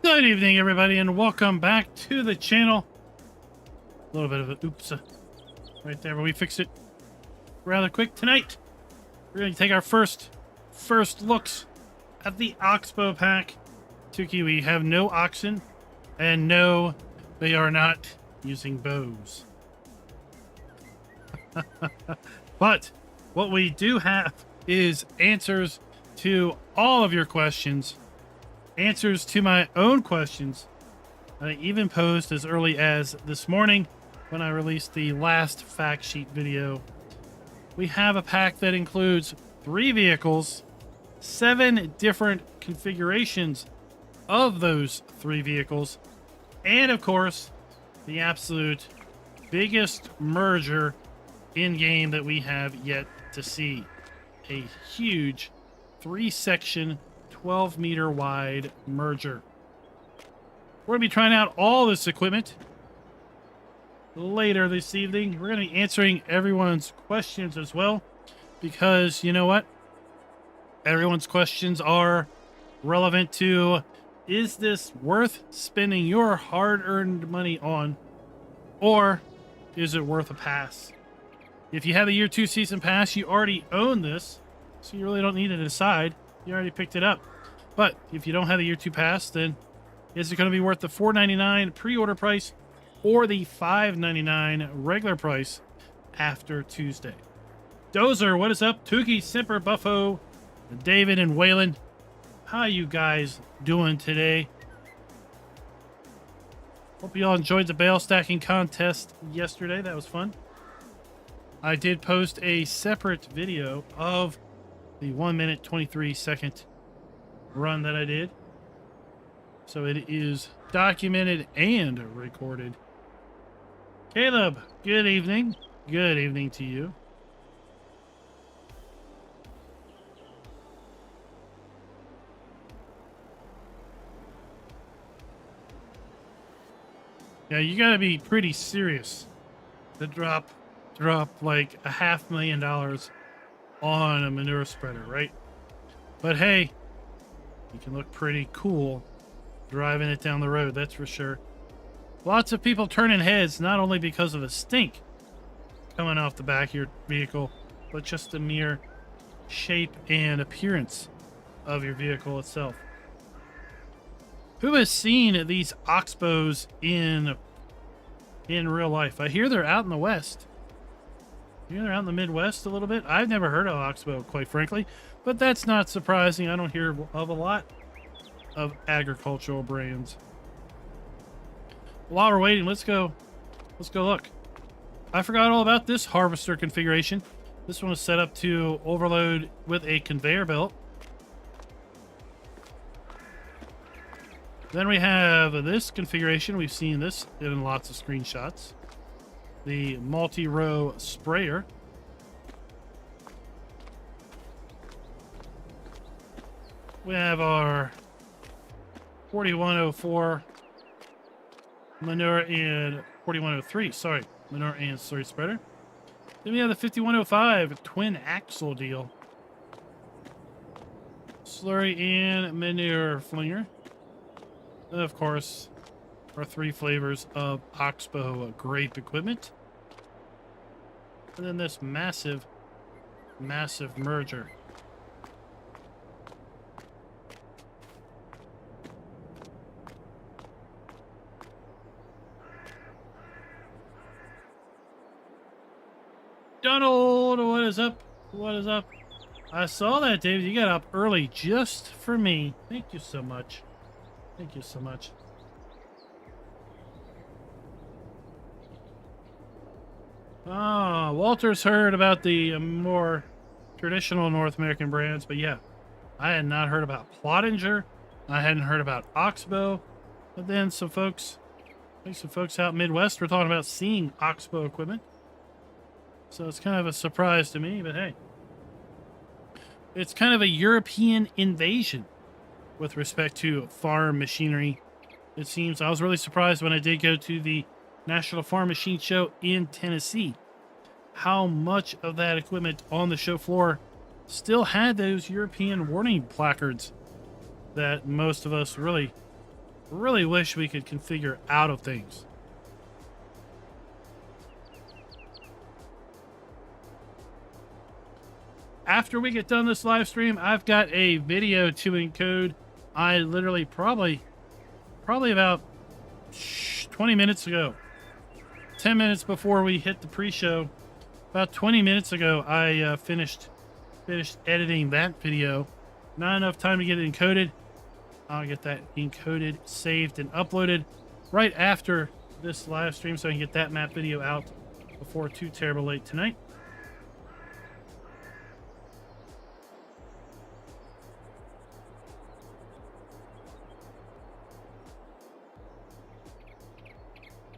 Good evening, everybody, and welcome back to the channel. A little bit of an oops right there, but we fixed it rather quick. Tonight, we're going to take our first looks at the OXBO Pack. Tuki, we have no oxen, and no, they are not using bows. But what we do have is answers to all of your questions. Answers to my own questions that I even posed as early as this morning when I released the last fact sheet video. We have a pack that includes 3 vehicles, 7 different configurations of those 3 vehicles, and of course, the absolute biggest merger in-game that we have yet to see. A huge 3-section 12-meter wide merger. We're going to be trying out all this equipment later this evening. We're going to be answering everyone's questions as well, because you know what? Everyone's questions are relevant to, is this worth spending your hard-earned money on, or is it worth a pass? If you have a year 2 season pass, you already own this, so you really don't need to decide. You already picked it up. But if you don't have the year 2 pass, then is it going to be worth the $4.99 pre-order price or the $5.99 regular price after Tuesday? Dozer, what is up? Tuki, Simper, Buffo, David, and Waylon. How you guys doing today? Hope you all enjoyed the bale stacking contest yesterday. That was fun. I did post a separate video of the 1-minute 23-second run that I did, so it is documented and recorded. Caleb, good evening. Good evening to you. Yeah, you gotta be pretty serious to drop like $500,000 on a manure spreader, right? But hey, you can look pretty cool driving it down the road, that's for sure. Lots of people turning heads, not only because of the stink coming off the back of your vehicle, but just the mere shape and appearance of your vehicle itself. Who has seen these OXBOs in real life? I hear they're out in the West. I hear they're out in the Midwest a little bit. I've never heard of OXBO, quite frankly, but that's not surprising. I don't hear of a lot of agricultural brands. While we're waiting, let's go look. I forgot all about this harvester configuration. This one is set up to overload with a conveyor belt. Then we have this configuration. We've seen this in lots of screenshots. The multi-row sprayer. We have our 4104 manure and 4103, sorry, manure and slurry spreader. Then we have the 5105 twin axle deal. Slurry and manure flinger. And of course, our 3 flavors of OXBO grape equipment. And then this massive merger. Donald, what is up? What is up? I saw that, David. You got up early just for me. Thank you so much. Thank you so much. Ah, Walter's heard about the more traditional North American brands, but yeah, I had not heard about Plottinger. I hadn't heard about OXBO. But then some folks out Midwest were talking about seeing OXBO equipment. So it's kind of a surprise to me, but hey. It's kind of a European invasion with respect to farm machinery. It seems I was really surprised when I did go to the National Farm Machine Show in Tennessee, how much of that equipment on the show floor still had those European warning placards that most of us really really wish we could configure out of things. After we get done this live stream, I've got a video to encode. I literally probably about 20 minutes ago, 10 minutes before we hit the pre-show, about 20 minutes ago, I finished editing that video. Not enough time to get it encoded. I'll get that encoded, saved, and uploaded right after this live stream so I can get that map video out before too terrible late tonight.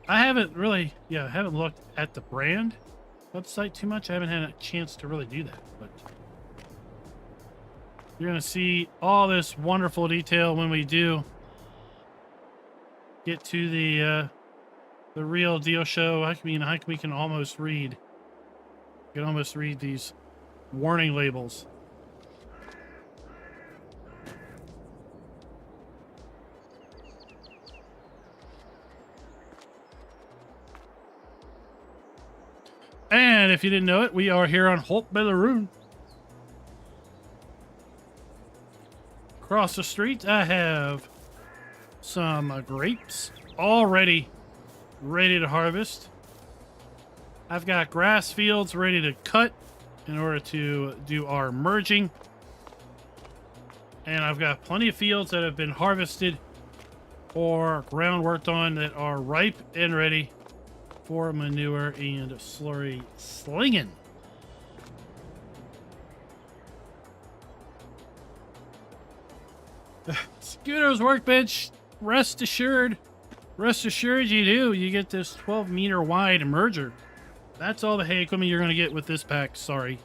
I haven't really, haven't looked at the brand website too much. I haven't had a chance to really do that, but you're going to see all this wonderful detail when we do get to the real deal show. We can almost read. You can almost read these warning labels. And if you didn't know it, we are here on Holt Belarun. Across the street, I have some grapes already ready to harvest. I've got grass fields ready to cut in order to do our merging. And I've got plenty of fields that have been harvested or ground worked on that are ripe and ready for manure and slurry slinging. Scudo's workbench, rest assured you do. You get this 12-meter wide merger. That's all the hay equipment you're going to get with this pack. Sorry,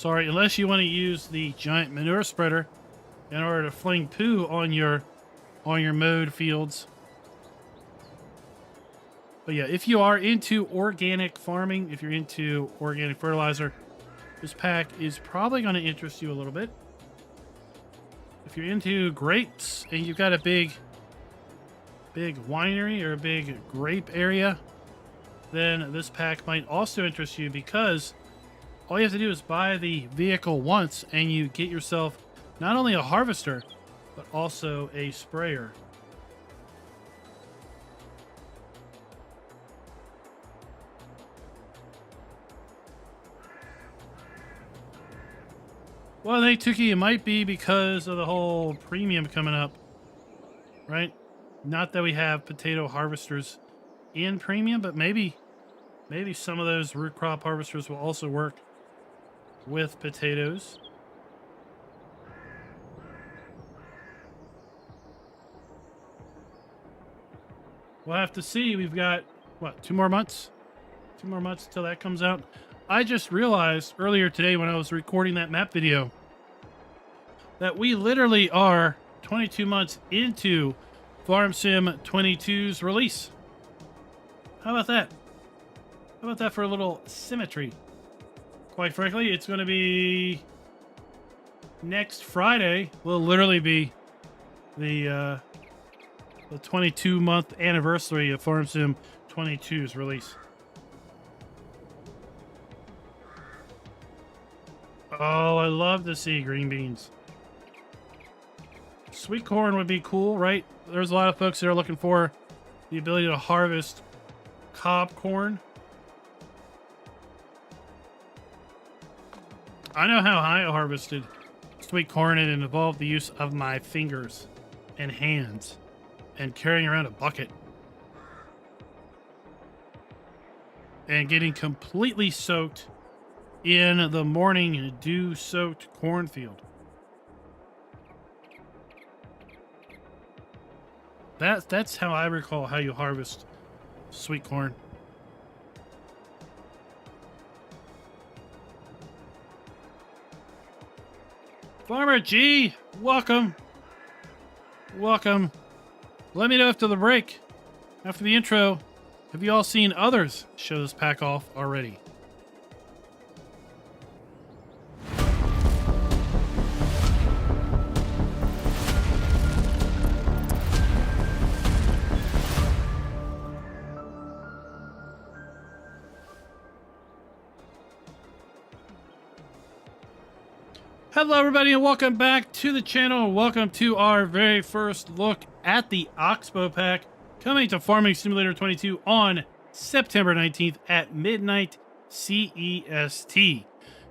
unless you want to use the giant manure spreader in order to fling poo on your mowed fields. But yeah, if you are into organic farming, if you're into organic fertilizer, this pack is probably going to interest you a little bit. If you're into grapes and you've got a big winery or a big grape area, then this pack might also interest you, because all you have to do is buy the vehicle once and you get yourself not only a harvester, but also a sprayer. Well, I think, Tuki, it might be because of the whole premium coming up, right? Not that we have potato harvesters in premium, but maybe some of those root crop harvesters will also work with potatoes. We'll have to see. We've got, what, 2 more months? 2 more months until that comes out. I just realized earlier today when I was recording that map video that we literally are 22 months into Farm Sim 22's release. How about that? How about that for a little symmetry? Quite frankly, it's going to be next Friday. Will literally be the 22-month anniversary of Farm Sim 22's release. Oh, I love to see green beans. Sweet corn would be cool, right? There's a lot of folks that are looking for the ability to harvest cob corn. I know how I harvested sweet corn, and it involved the use of my fingers and hands and carrying around a bucket and getting completely soaked in the morning dew-soaked cornfield. That's how I recall how you harvest sweet corn. Farmer G, welcome. Welcome. Let me know after the break, after the intro, have you all seen others show this pack off already? Hello everybody and welcome back to the channel. Welcome to our very first look at the OXBO Pack coming to Farming Simulator 22 on September 19th at midnight CEST.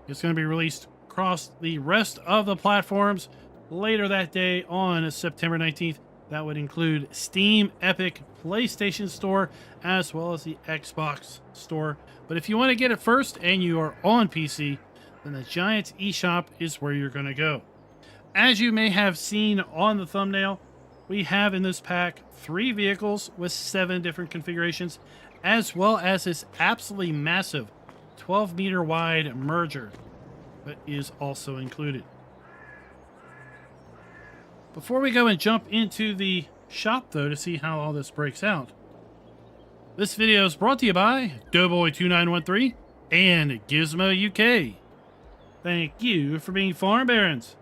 It's going to be released across the rest of the platforms later that day on September 19th. That would include Steam, Epic, PlayStation Store, as well as the Xbox Store. But if you want to get it first and you are on PC, then the Giants eShop is where you're going to go. As you may have seen on the thumbnail, we have in this pack 3 vehicles with 7 different configurations, as well as this absolutely massive 12-meter wide merger that is also included. Before we go and jump into the shop, though, to see how all this breaks out, this video is brought to you by Doughboy2913 and Gizmo UK. Thank you for being farm barons.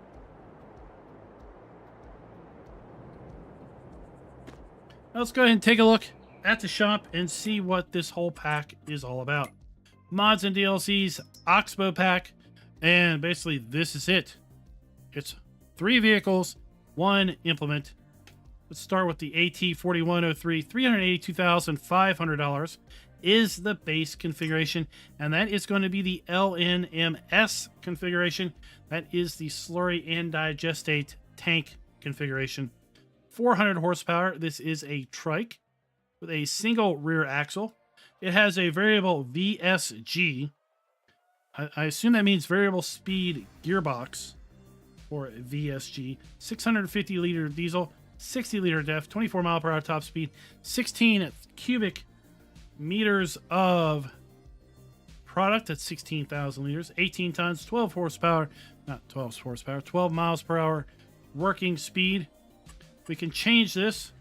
Now let's go ahead and take a look at the shop and see what this whole pack is all about. Mods and DLCs, OXBO Pack, and basically this is it. It's 3 vehicles, 1 implement. Let's start with the AT4103, $382,500 is the base configuration, and that is going to be the LNMS configuration. That is the slurry and digestate tank configuration. 400 horsepower. This is a trike with a single rear axle. It has a variable VSG. I assume that means variable speed gearbox, or VSG. 650 liter diesel, 60 liter def, 24 mile per hour top speed, 16 cubic meters of product at 16,000 liters, 18 tons, 12 horsepower, not 12 horsepower, 12 miles per hour working speed. We can change this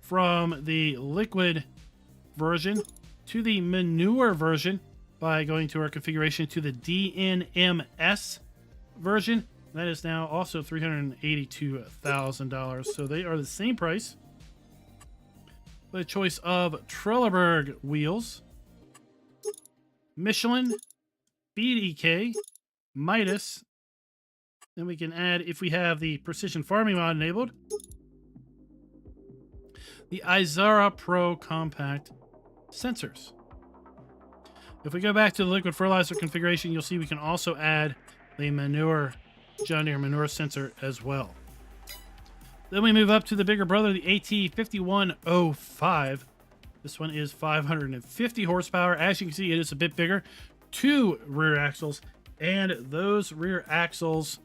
from the liquid version to the manure version by going to our configuration to the DNMS version. That is now also $382,000. So they are the same price. With a choice of Trelleborg wheels, Michelin, BDK, Midas. Then we can add, if we have the precision farming mod enabled, the Izara Pro compact sensors. If we go back to the liquid fertilizer configuration, you'll see we can also add the manure, John Deere manure sensor as well. Then we move up to the bigger brother, the AT5105. This one is 550 horsepower. As you can see, it is a bit bigger. 2 rear axles, and those rear axles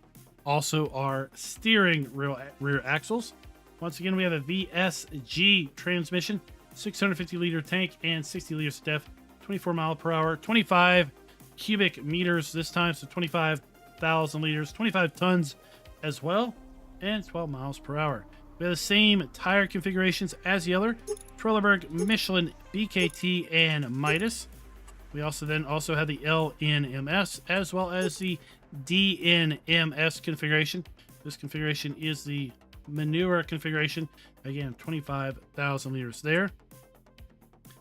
also are steering rear axles. Once again, we have a VSG transmission, 650 liter tank, and 60 liters def, 24 mile per hour, 25 cubic meters this time, so 25,000 liters, 25 tons as well, and 12 miles per hour. We have the same tire configurations as the other, Trelleborg, Michelin, BKT, and Midas. We also have the LNMS as well as the DNMS configuration. This configuration is the manure configuration. Again, 25,000 liters there.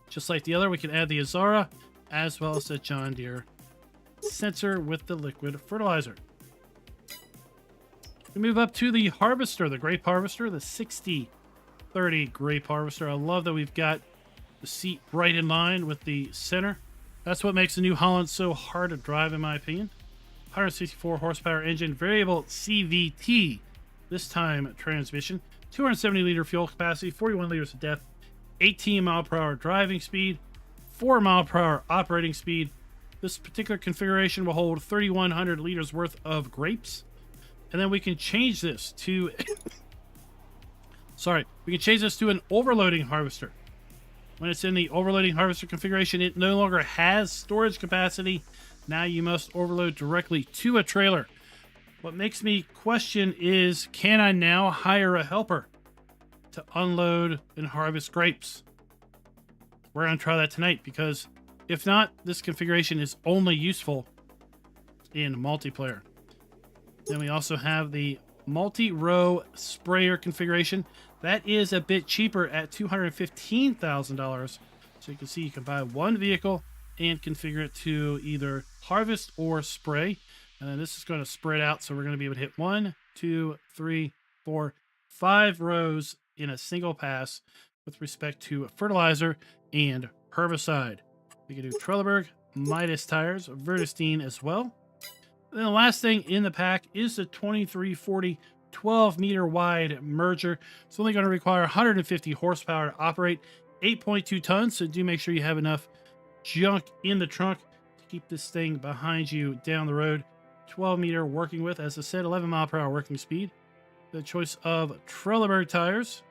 Just like the other, we can add the Izara as well as the John Deere sensor with the liquid fertilizer. We move up to the harvester, the grape harvester, the 6030 grape harvester. I love that we've got the seat right in line with the center. That's what makes the New Holland so hard to drive, in my opinion. 164 horsepower engine, variable CVT, this time transmission, 270 liter fuel capacity, 41 liters of depth, 18 mile per hour driving speed, 4 mile per hour operating speed. This particular configuration will hold 3,100 liters worth of grapes. And then we can change this to we can change this to an overloading harvester. When it's in the overloading harvester configuration, it no longer has storage capacity. Now you must overload directly to a trailer. What makes me question is, can I now hire a helper to unload and harvest grapes? We're going to try that tonight, because if not, this configuration is only useful in multiplayer. Then we also have the multi-row sprayer configuration. That is a bit cheaper at $215,000. So you can see you can buy one vehicle and configure it to either harvest or spray. And then this is going to spread out, so we're going to be able to hit 1, 2, 3, 4, 5 rows in a single pass with respect to fertilizer and herbicide. We can do Trelleborg, Midas tires, Vertestein as well. And then the last thing in the pack is the 2340 12-meter wide merger. It's only going to require 150 horsepower to operate, 8.2 tons, so do make sure you have enough junk in the trunk to keep this thing behind you down the road. 12-meter working with, as I said, 11 mile per hour working speed. The choice of Trelleborg tires,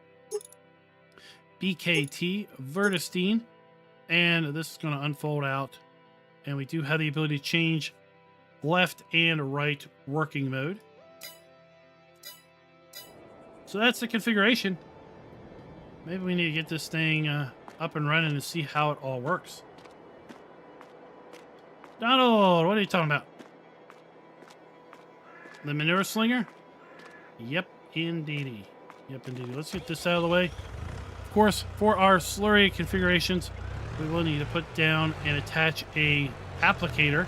BKT, Vertestein, and this is going to unfold out. And we do have the ability to change left and right working mode. So that's the configuration. Maybe we need to get this thing up and running and see how it all works. Donald, what are you talking about? The manure slinger? Yep, indeedy. Yep, indeedy. Let's get this out of the way. Of course, for our slurry configurations, we will need to put down and attach a applicator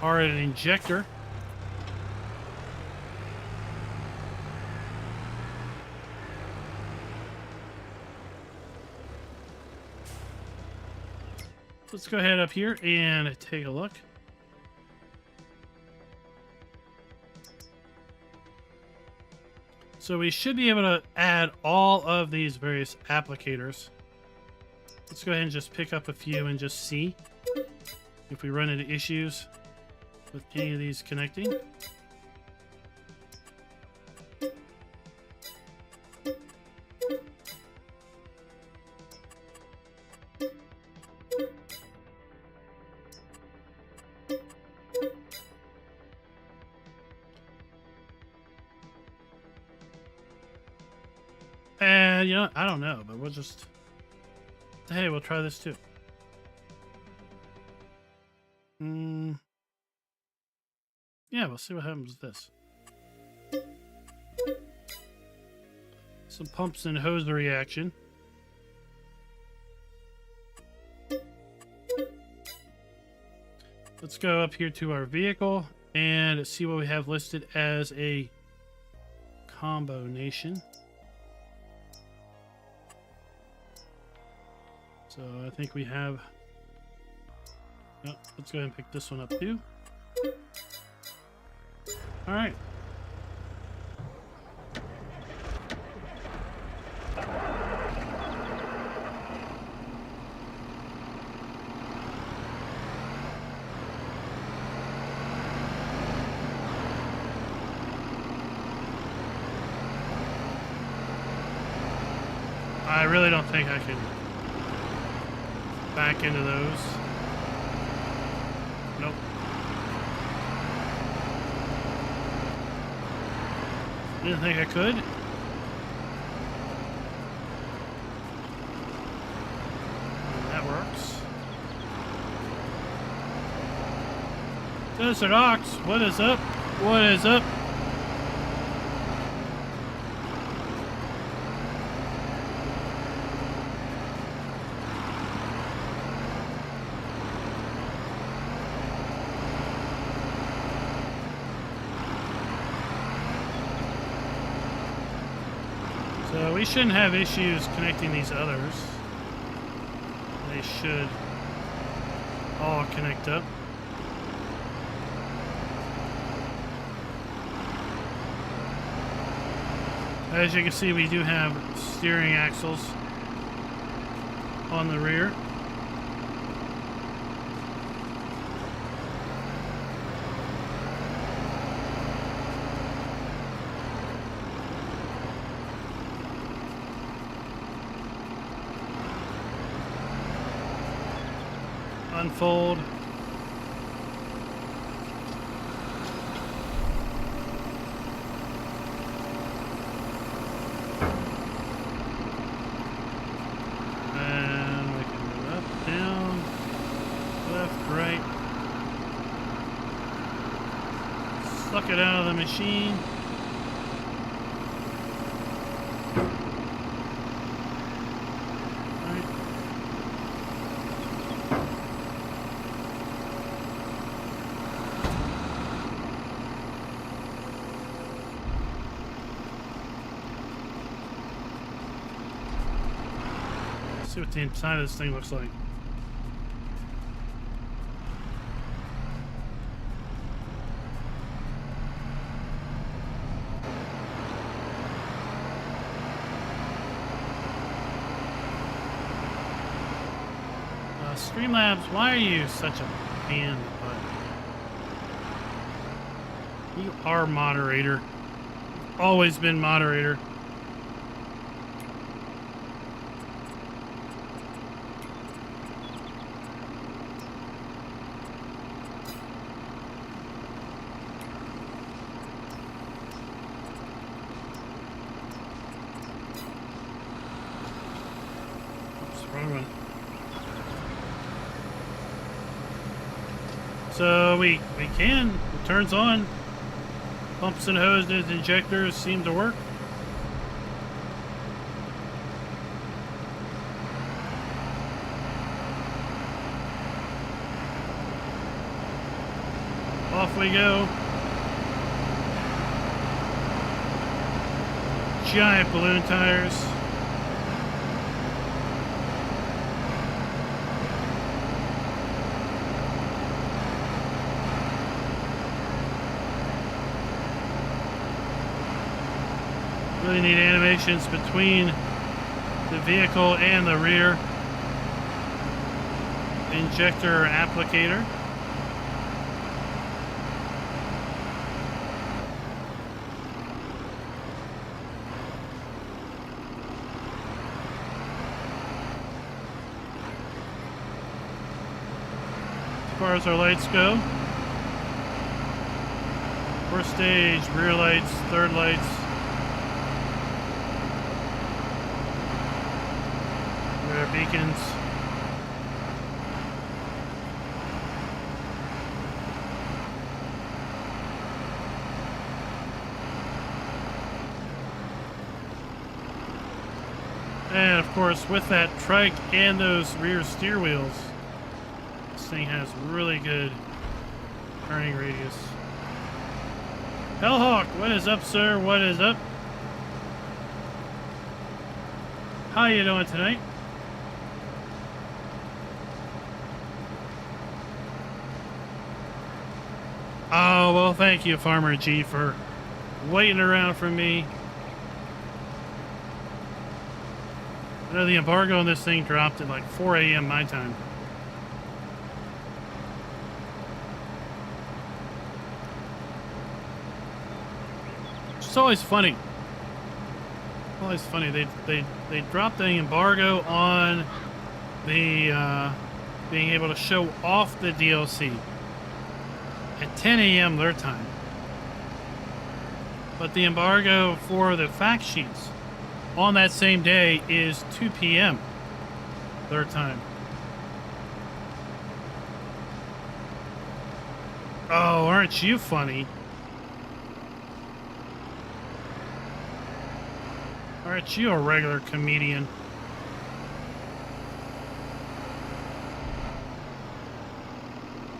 or an injector. Let's go ahead up here and take a look. So we should be able to add all of these various applicators. Let's go ahead and just pick up a few and just see if we run into issues with any of these connecting. And, you know, I don't know, but we'll just... Hey, we'll try this too. Yeah, we'll see what happens with this. Some pumps and hosiery action. Let's go up here to our vehicle and see what we have listed as a combo nation. So I think we have... Oh, let's go ahead and pick this one up too. All right. I really don't think I can back into those. Nope. Didn't think I could. That works. Desert Ox, what is up? What is up? So we shouldn't have issues connecting these others. They should all connect up. As you can see, we do have steering axles on the rear. Unfold. And we can move up, down, left, right. Suck it out of the machine. See what the inside of this thing looks like. Streamlabs, why are you such a pain in the butt? You are moderator. You've always been moderator. Oops, wrong one. So we can. It turns on. Pumps and hoses, injectors seem to work. Off we go. Giant balloon tires. Really neat animations between the vehicle and the rear injector applicator. As far as our lights go, first stage, rear lights, third lights. Beacons. And of course, with that trike and those rear steer wheels, this thing has really good turning radius. Hellhawk, what is up, sir? What is up? How you doing tonight? Oh, well, thank you, Farmer G, for waiting around for me. I know the embargo on this thing dropped at like 4 a.m. my time. It's always funny. Always funny. They dropped the embargo on the being able to show off the DLC at 10 a.m. their time. But the embargo for the fact sheets on that same day is 2 p.m. their time. Oh, aren't you funny? Aren't you a regular comedian?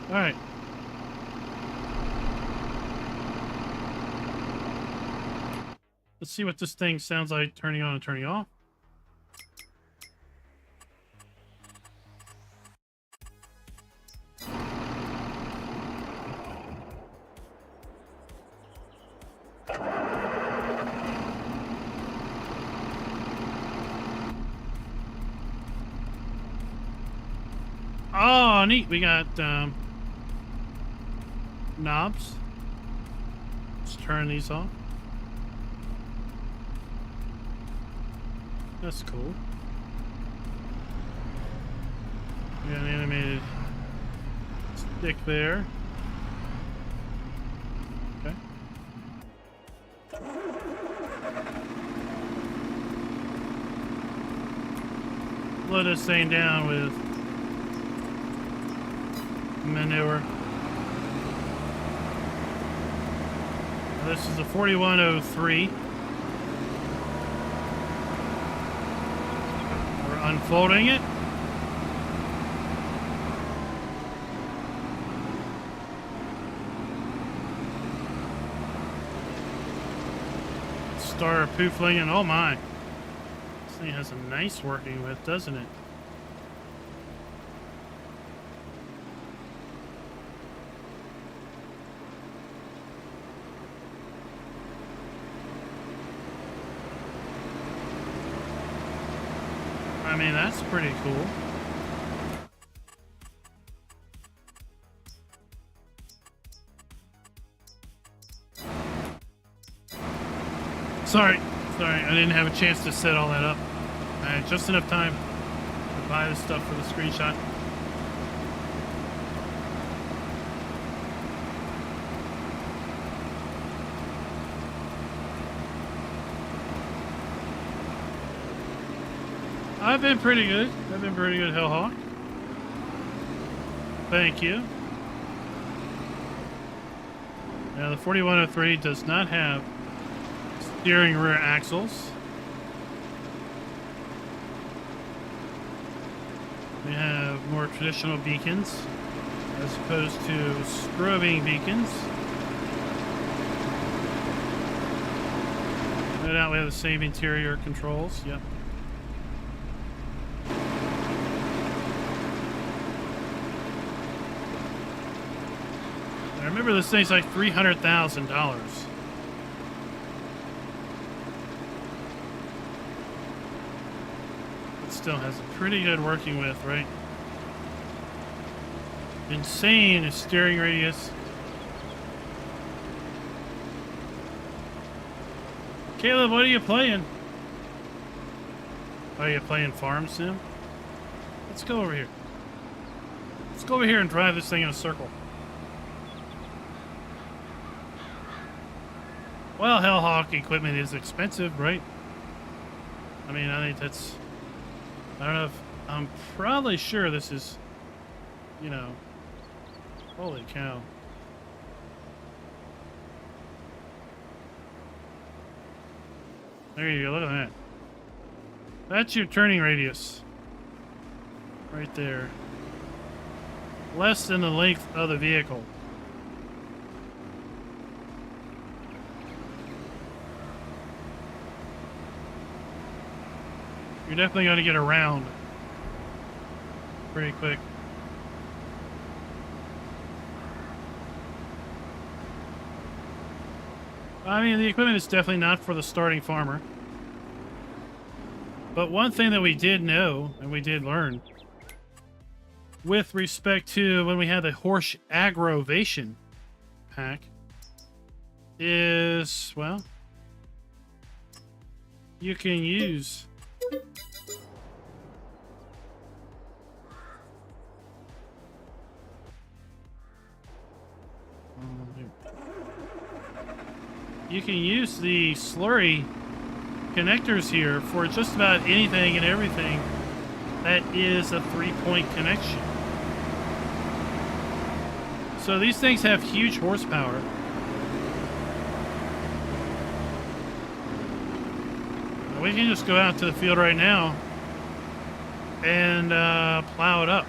All right. Let's see what this thing sounds like turning on and turning off. Oh, neat. We got knobs. Let's turn these off. That's cool. We got an animated stick there. Okay. Slow this thing down with manure. Now this is a 4103. Unfolding it. Star poofling and oh my. This thing has a nice working with, doesn't it? mean, that's pretty cool. Sorry, I didn't have a chance to set all that up. I had just enough time to buy the stuff for the screenshot. I've been pretty good. Hellhawk. Thank you. Now, the 4103 does not have steering rear axles. We have more traditional beacons as opposed to strobing beacons. No doubt we have the same interior controls. Yep. I remember this thing's like $300,000. It still has a pretty good working with, right? Insane steering radius. Caleb, what are you playing? Are you playing Farm Sim? Let's go over here. Let's go over here and drive this thing in a circle. Well, Hellhawk equipment is expensive, right? I mean, I think that's... I don't know if... I'm probably sure this is... You know... Holy cow. There you go, look at that. That's your turning radius. Right there. Less than the length of the vehicle. You're definitely going to get around pretty quick. I mean, the equipment is definitely not for the starting farmer. But one thing that we did know, and we did learn, with respect to when we had the horse aggravation pack, is, well, you can use... You can use the slurry connectors here for just about anything and everything that is a 3-point connection. So these things have huge horsepower. We can just go out to the field right now and plow it up.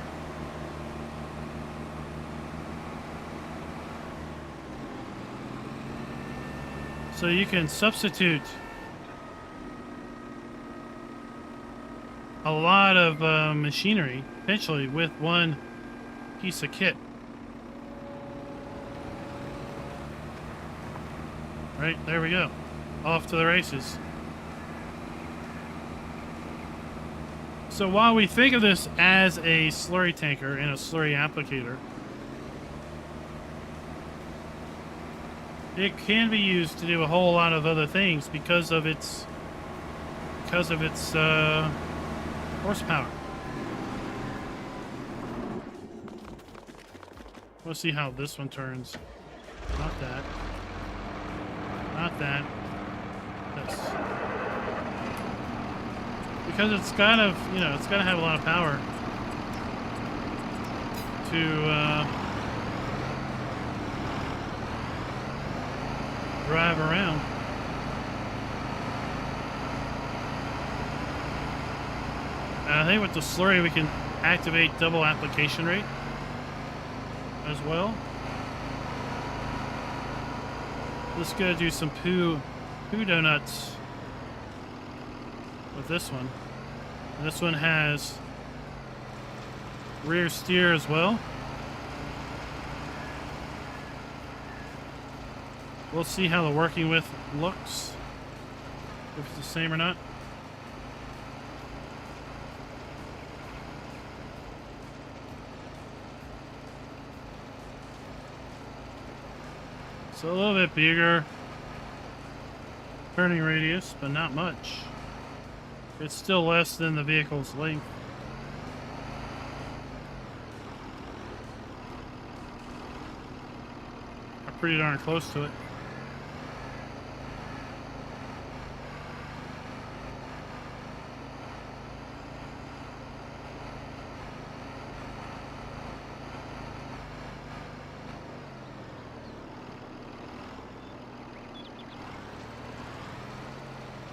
So you can substitute a lot of machinery, potentially, with one piece of kit. Right, there we go. Off to the races. So while we think of this as a slurry tanker and a slurry applicator, it can be used to do a whole lot of other things because of its horsepower. We'll see how this one turns. Not that. Not that. This. Because it's kind of, you know, it's got to have a lot of power to drive around. I think with the slurry we can activate double application rate as well. Let's go do some poo donuts with this one. And this one has rear steer as well. We'll see how the working with looks, if it's the same or not. It's a little bit bigger turning radius, but not much. It's still less than the vehicle's length. I'm pretty darn close to it.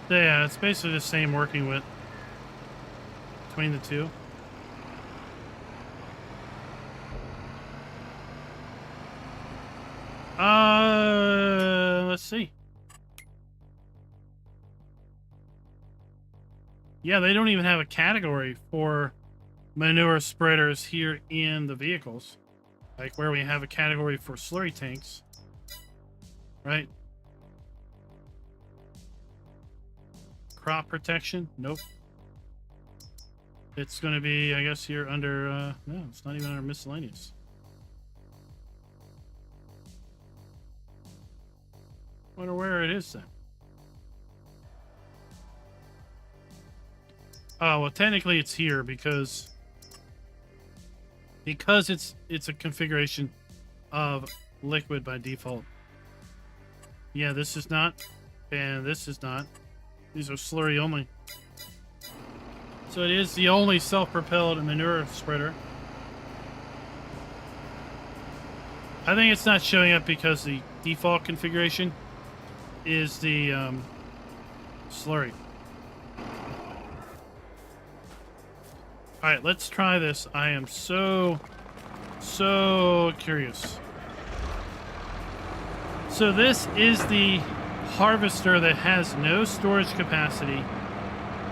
Yeah, it's basically the same working width between the two. Let's see. Yeah, they don't even have a category for manure spreaders here in the vehicles. Like where we have a category for slurry tanks. Right? Crop protection? Nope. It's going to be, I guess, here under, no, it's not even under miscellaneous. Wonder where it is then. Oh, well, technically it's here because it's a configuration of liquid by default. Yeah, this is not, and this is not. These are slurry only. So it is the only self-propelled manure spreader. I think it's not showing up because the default configuration is the slurry. Alright, let's try this. I am so curious. So this is the harvester that has no storage capacity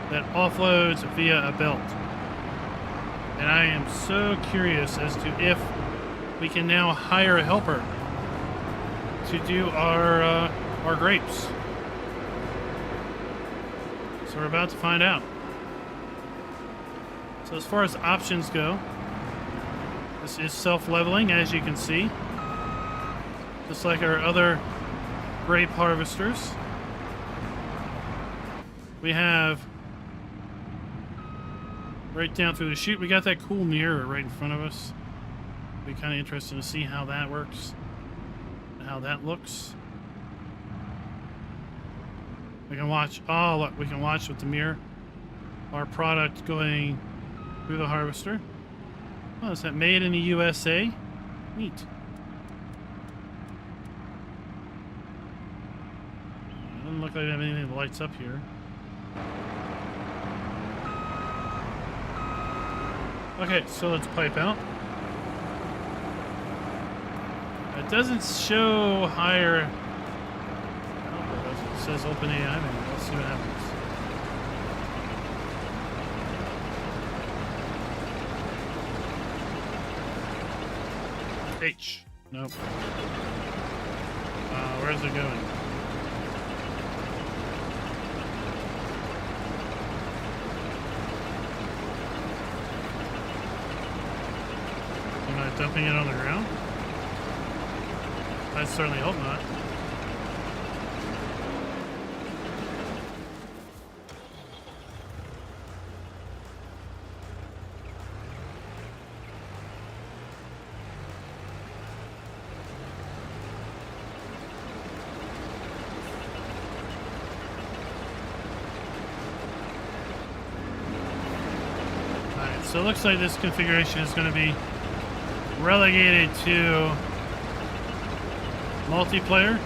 that offloads via a belt. And I am so curious as to if we can now hire a helper to do our grapes. So we're about to find out. So as far as options go, this is self-leveling, as you can see. Just like our other grape harvesters. We have right down through the chute. We got that cool mirror right in front of us. It'll be kind of interesting to see how that works and how that looks. We can watch, oh look, we can watch with the mirror our product going through the harvester. Oh, is that made in the USA? Neat. Doesn't look like anything that lights up here. Okay, so let's pipe out. It doesn't show higher. Oh, it says OpenAI. Let's see what happens. H. Nope. Where's it going? Am I dumping it on the ground? I certainly hope not. So it looks like this configuration is going to be relegated to multiplayer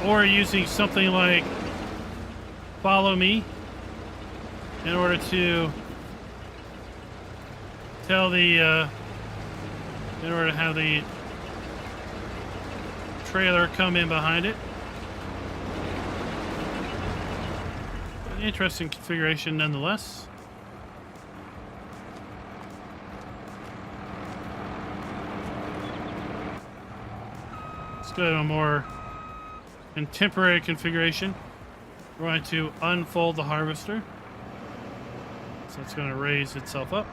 or using something like Follow Me in order to tell the in order to have the trailer come in behind it. Interesting configuration nonetheless. Let's go to a more contemporary configuration. We're going to unfold the harvester. So it's going to raise itself up.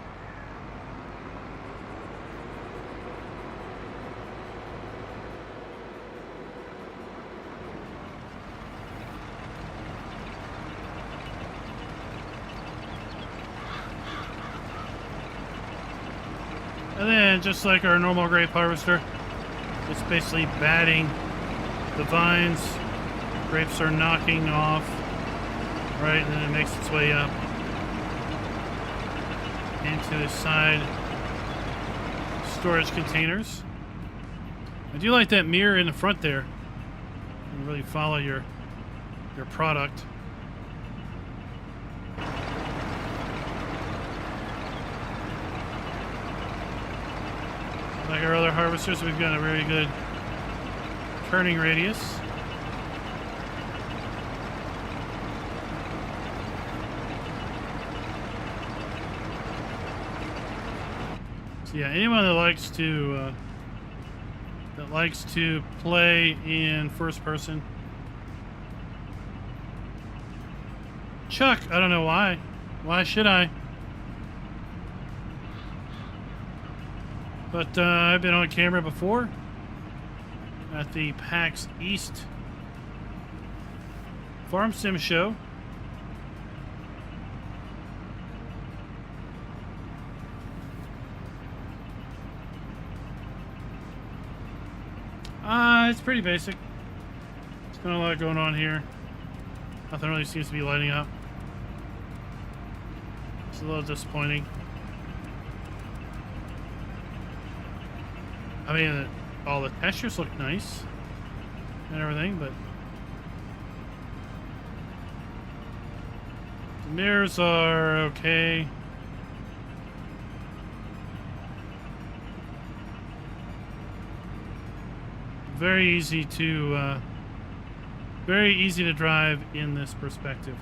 And then, just like our normal grape harvester, it's basically batting the vines. Grapes are knocking off, right? And then it makes its way up into the side storage containers. I do like that mirror in the front there. You can really follow your product. Like our other harvesters, we've got a very good turning radius. So yeah, anyone that likes to play in first person. Chuck, I don't know why. Why should I? But I've been on camera before at the PAX East Farm Sim show. It's pretty basic. There's not a lot going on here. Nothing really seems to be lighting up. It's a little disappointing. I mean, all the textures look nice and everything, but the mirrors are okay. Very easy to drive in this perspective.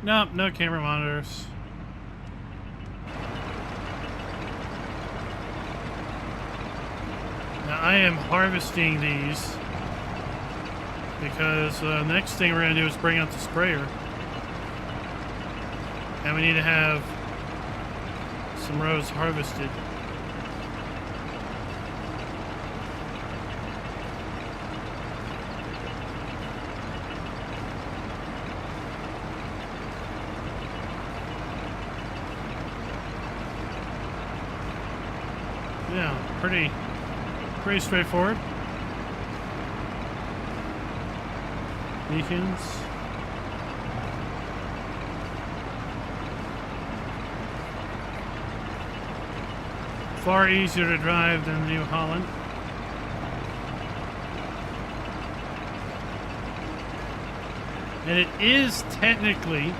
Nope, no camera monitors. Now I am harvesting these because the next thing we're going to do is bring out the sprayer. And we need to have some rows harvested. Yeah, pretty straightforward. Beacons. Far easier to drive than the New Holland. And it is technically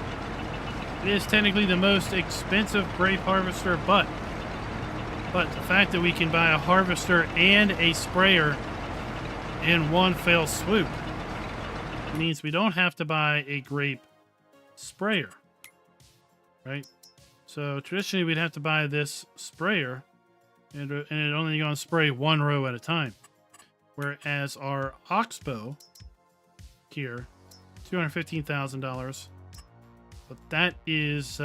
the most expensive grape harvester, but the fact that we can buy a harvester and a sprayer in one fell swoop means we don't have to buy a grape sprayer, right? So traditionally we'd have to buy this sprayer and it only going to spray one row at a time, whereas our OXBO here, $215,000, but that is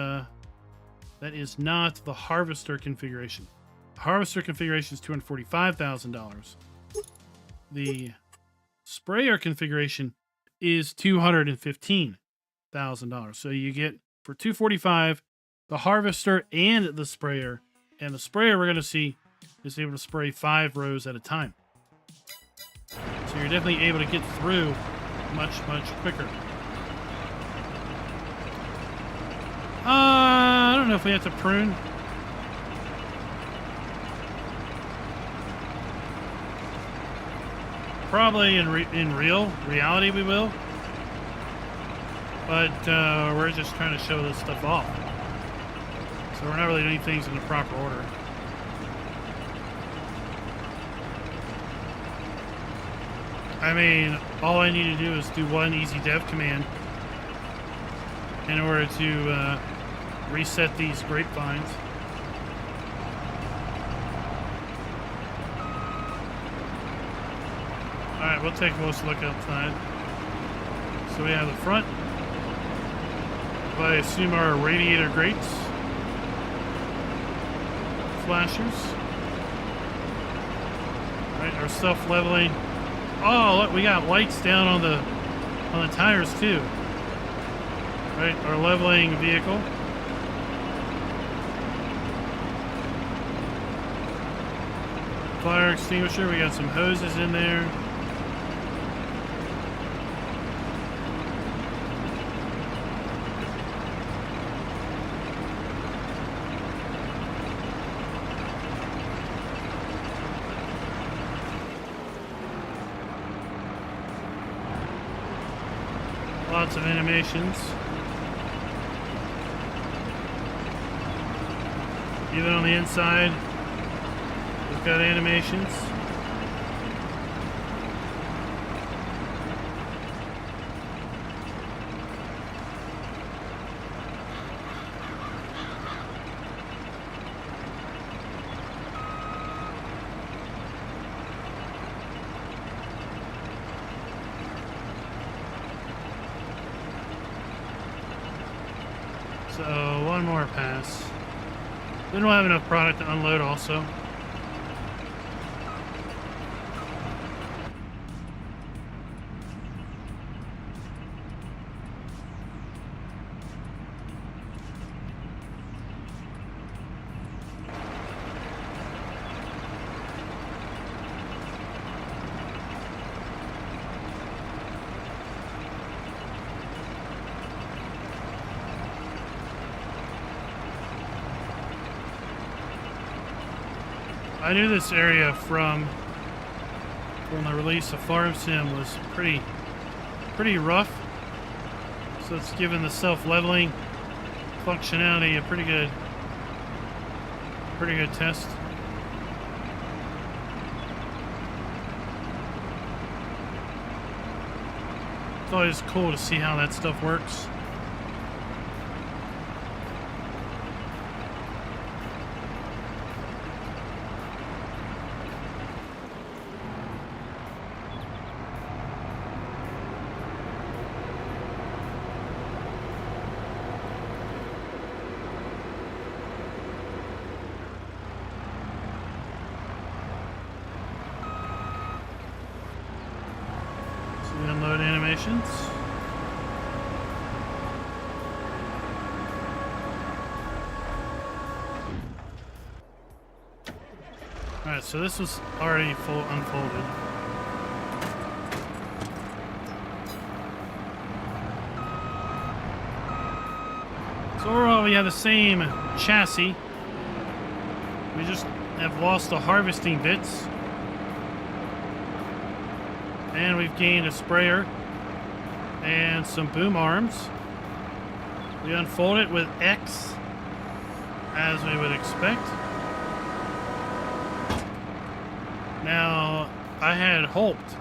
not the harvester configuration. The harvester configuration is $245,000. The sprayer configuration is $215,000. So you get for $245,000 the harvester and the sprayer. And the sprayer we're going to see is able to spray 5 rows at a time. So you're definitely able to get through much quicker. I don't know if we have to prune. Probably in reality we will. But we're just trying to show this stuff off. So we're not really doing things in the proper order. I mean, all I need to do is do one easy dev command in order to reset these grapevines. Alright, we'll take a closer look outside. So we have the front. What I assume are radiator grates. Flashers. Right, our self-leveling Oh, look, we got lights down on the tires too. Right, our leveling vehicle. Fire extinguisher. We got some hoses in there. Lots of animations. Even on the inside, we've got animations. So one more pass. Then we'll have enough product to unload also. I knew this area from the release of Farm Sim was pretty rough, so it's given the self-leveling functionality a pretty good test. It's always cool to see how that stuff works. Unload animations. Alright, so this was already full unfolded. So overall we have the same chassis. We just have lost the harvesting bits. And we've gained a sprayer and some boom arms. We unfold it with X, as we would expect. Now, I had hoped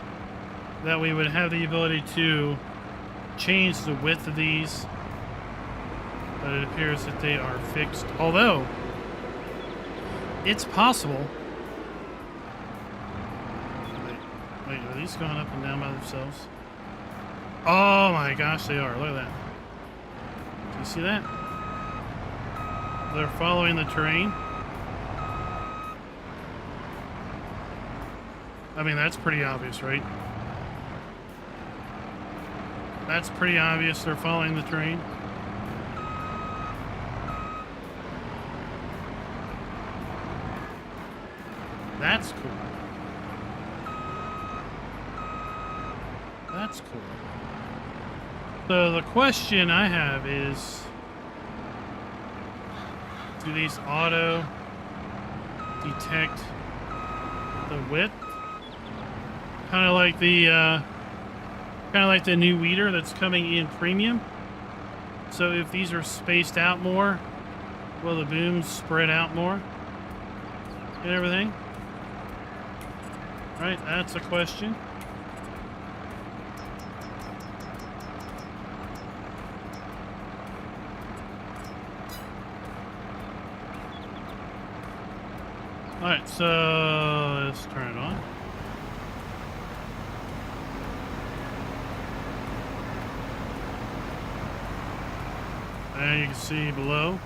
that we would have the ability to change the width of these, but it appears that they are fixed. Although, it's possible. Wait, are these going up and down by themselves? Oh my gosh, they are. Look at that. Do you see that? They're following the terrain. I mean, that's pretty obvious, right? That's pretty obvious they're following the terrain. That's cool. That's cool. So the question I have is, do these auto detect the width? Kind of like the new weeder that's coming in premium. So if these are spaced out more, will the booms spread out more and everything? Right, that's a question. Alright, so let's turn it on. And you can see below,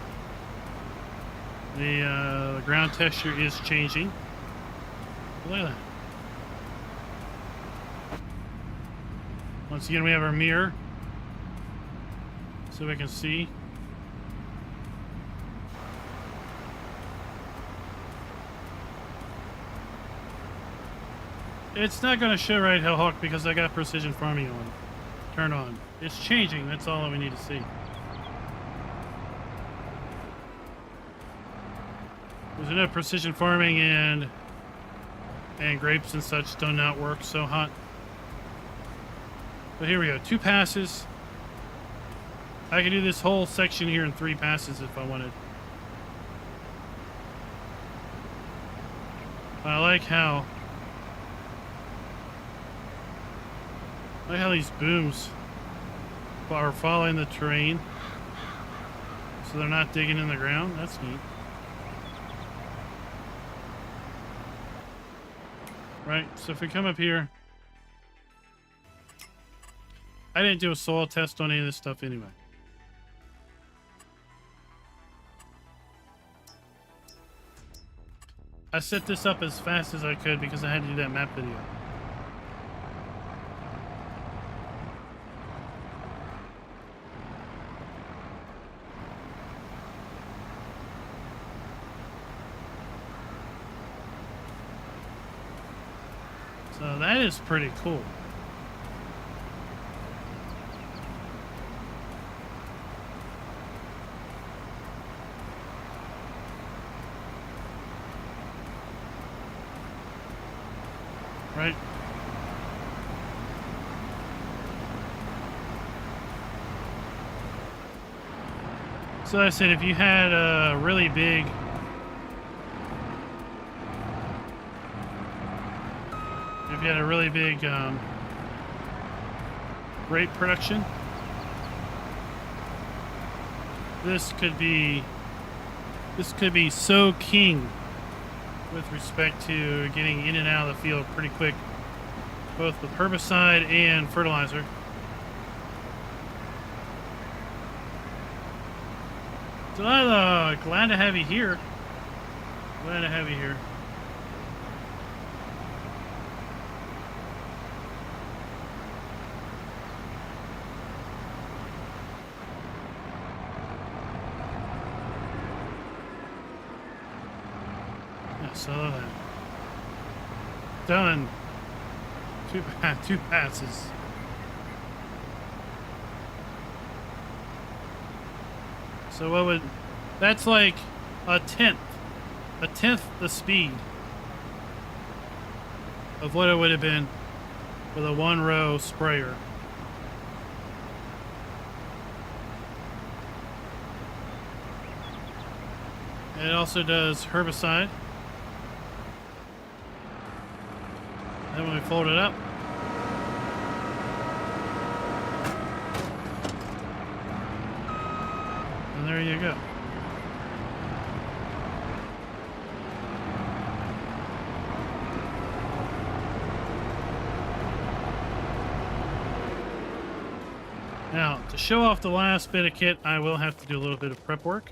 the ground texture is changing. Look at that. Once again, we have our mirror so we can see. It's not going to show right how Hawk because I got precision farming on. Turn on. It's changing. That's all we need to see. There's no precision farming and grapes and such do not work so hot. But here we go. 2 passes. I could do this whole section here in 3 passes if I wanted. I like how these booms are following the terrain, so they're not digging in the ground. That's neat. Right, so if we come up here, I didn't do a soil test on any of this stuff anyway. I set this up as fast as I could because I had to do that map video. So that is pretty cool. Right? So I said if you had a really big grape production, this could be so king with respect to getting in and out of the field pretty quick, both with herbicide and fertilizer. So glad to have you here. Glad to have you here. So done. 2 passes. So what would that's like a tenth the speed of what it would have been with a 1-row sprayer. And it also does herbicide. Then when we fold it up, and there you go. Now, to show off the last bit of kit, I will have to do a little bit of prep work.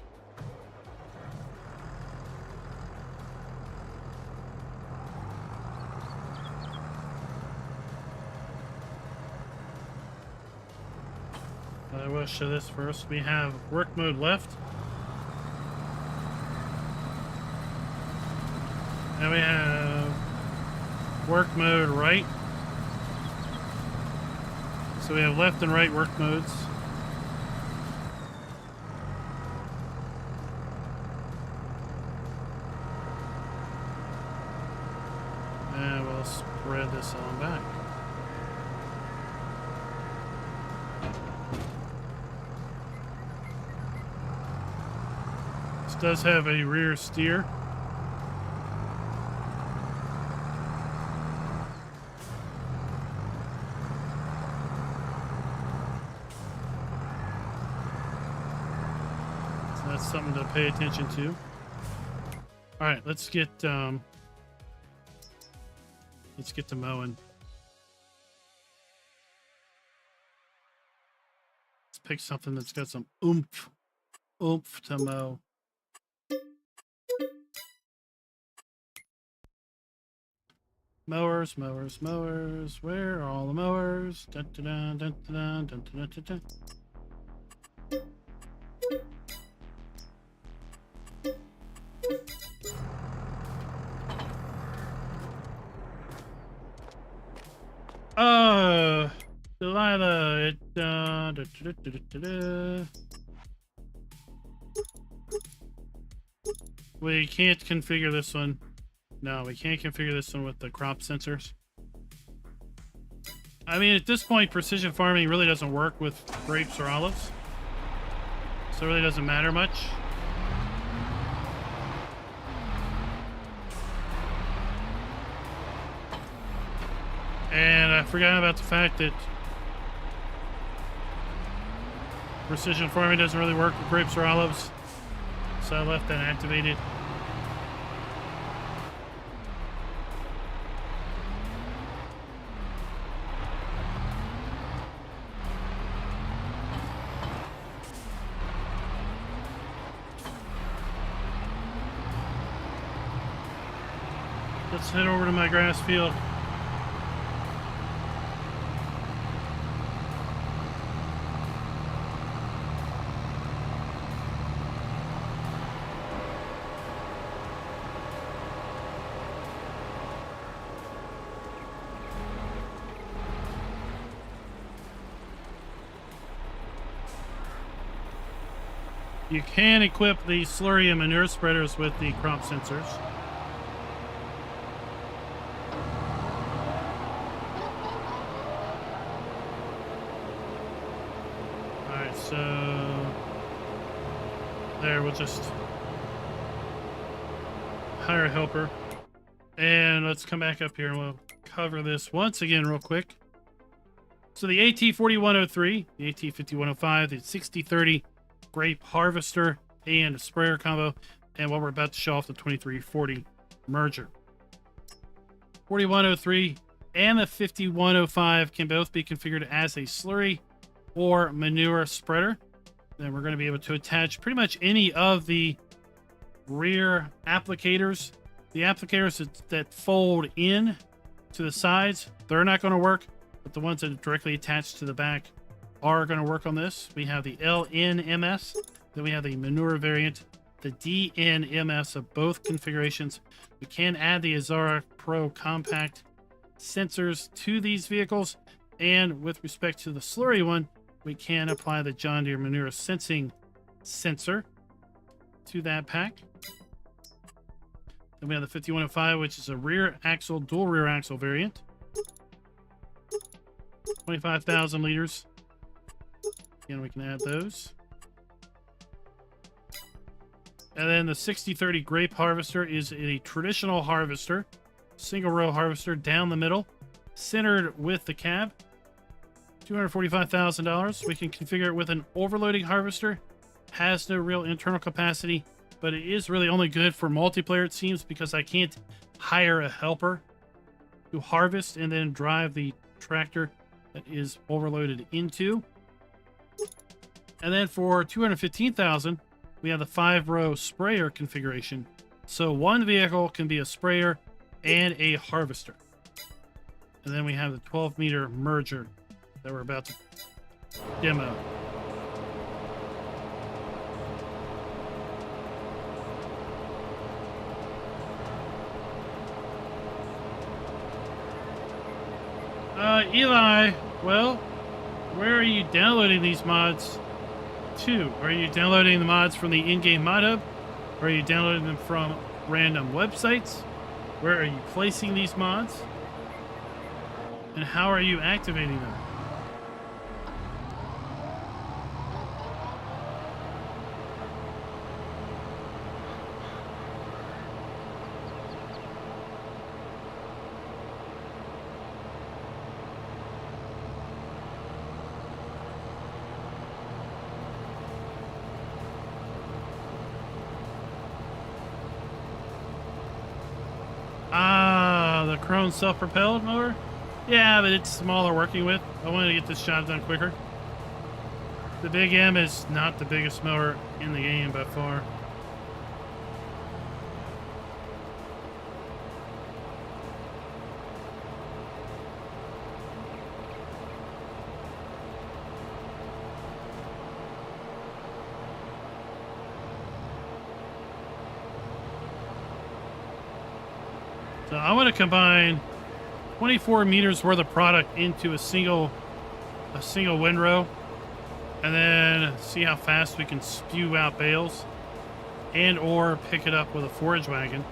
I will show this first. We have work mode left. And we have work mode right. So we have left and right work modes. And we'll spread this on back. This does have a rear steer. That's something to pay attention to. All right, let's get to mowing. Let's pick something that's got some oomph to mow. Mowers, mowers, mowers. Where are all the mowers? Dun, dun, dun, dun, dun, dun, dun, dun, dun. Delilah. We can't configure this one. No, we can't configure this one with the crop sensors. I mean, at this point, precision farming really doesn't work with grapes or olives. So it really doesn't matter much. And I forgot about the fact that precision farming doesn't really work with grapes or olives. So I left that activated. Let's head over to my grass field. You can equip the slurry and manure spreaders with the crop sensors. Alright, so there, we'll just hire a helper. And let's come back up here and we'll cover this once again real quick. So the AT4103, the AT5105, the 6030 grape harvester and sprayer combo, and what we're about to show off, the 2340 merger. 4103 and the 5105 can both be configured as a slurry or manure spreader. Then we're going to be able to attach pretty much any of the rear applicators. The applicators that fold in to the sides, they're not going to work, but the ones that are directly attached to the back are going to work on this. We have the LNMS, then we have the manure variant, the DNMS of both configurations. We can add the Azara Pro compact sensors to these vehicles, and with respect to the slurry one, we can apply the John Deere manure sensing sensor to that pack. Then we have the 5105, which is a rear axle, dual rear axle variant. 25,000 liters. Again, we can add those. And then the 6030 grape harvester is a traditional harvester, single row harvester down the middle, centered with the cab. $245,000. We can configure it with an overloading harvester. Has no real internal capacity, but it is really only good for multiplayer, it seems, because I can't hire a helper to harvest and then drive the tractor that is overloaded into. And then for $215,000, we have the 5-row sprayer configuration. So one vehicle can be a sprayer and a harvester. And then we have the 12-meter merger that we're about to demo. Eli, well, where are you downloading these mods to? Are you downloading the mods from the in-game mod hub? Or are you downloading them from random websites? Where are you placing these mods? And how are you activating them? The Krone self-propelled mower? Yeah, but it's smaller working with. I wanted to get this job done quicker. The Big M is not the biggest mower in the game by far. So I want to combine 24 meters worth of product into a single windrow, and then see how fast we can spew out bales and or pick it up with a forage wagon.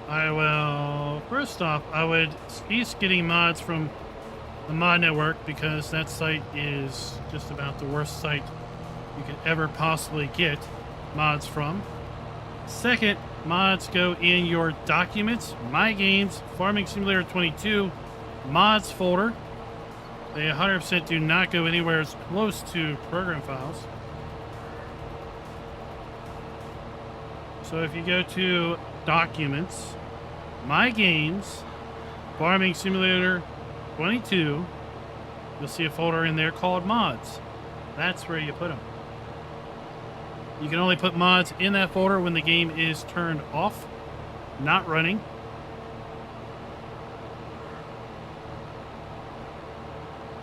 I will, first off, I would cease getting mods from the mod network, because that site is just about the worst site you could ever possibly get mods from. Second, mods go in your documents, My Games, Farming Simulator 22, mods folder. They 100% do not go anywhere as close to program files. So if you go to Documents, My Games, Farming Simulator 22, you'll see a folder in there called Mods. That's where you put them. You can only put mods in that folder when the game is turned off, not running.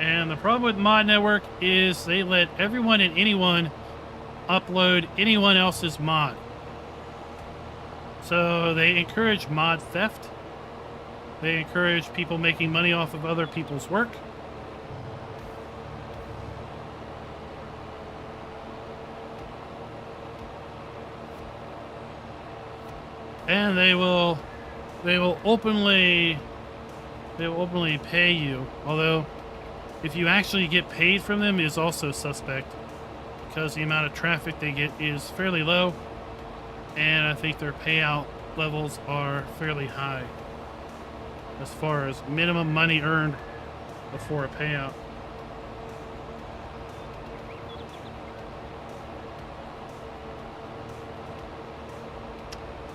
And the problem with Mod Network is they let everyone and anyone upload anyone else's mod. So they encourage mod theft. They encourage people making money off of other people's work. And they will openly pay you. Although if you actually get paid from them is also suspect, because the amount of traffic they get is fairly low, and I think their payout levels are fairly high as far as minimum money earned before a payout.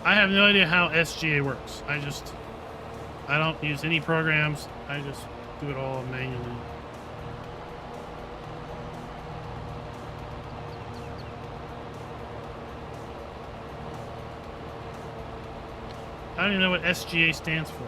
I have no idea how SGA works. I don't use any programs. I just do it all manually. I don't even know what SGA stands for.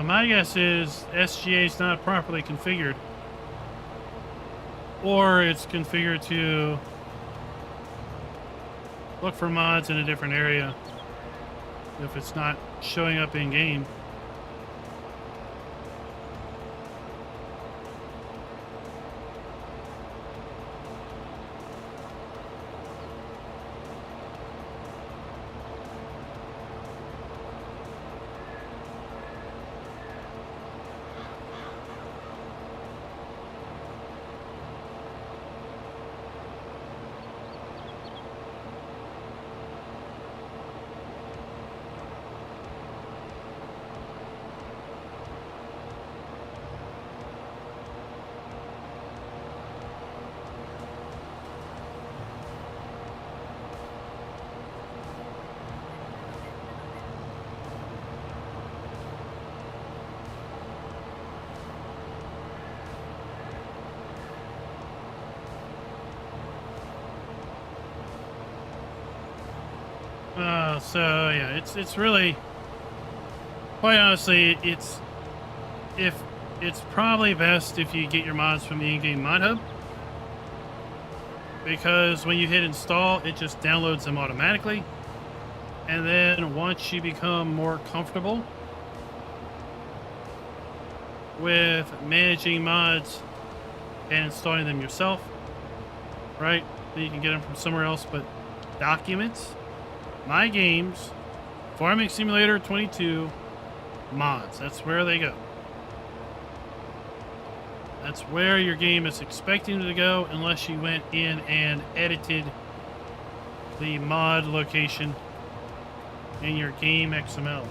My guess is SGA is not properly configured, or it's configured to look for mods in a different area if it's not showing up in game. So yeah, it's really, quite honestly, it's probably best if you get your mods from the in-game mod hub, because when you hit install, it just downloads them automatically, and then once you become more comfortable with managing mods and installing them yourself, right, then you can get them from somewhere else. But Documents, My Games, Farming Simulator 22, mods. That's where they go. That's where your game is expecting to go, unless you went in and edited the mod location in your game XML.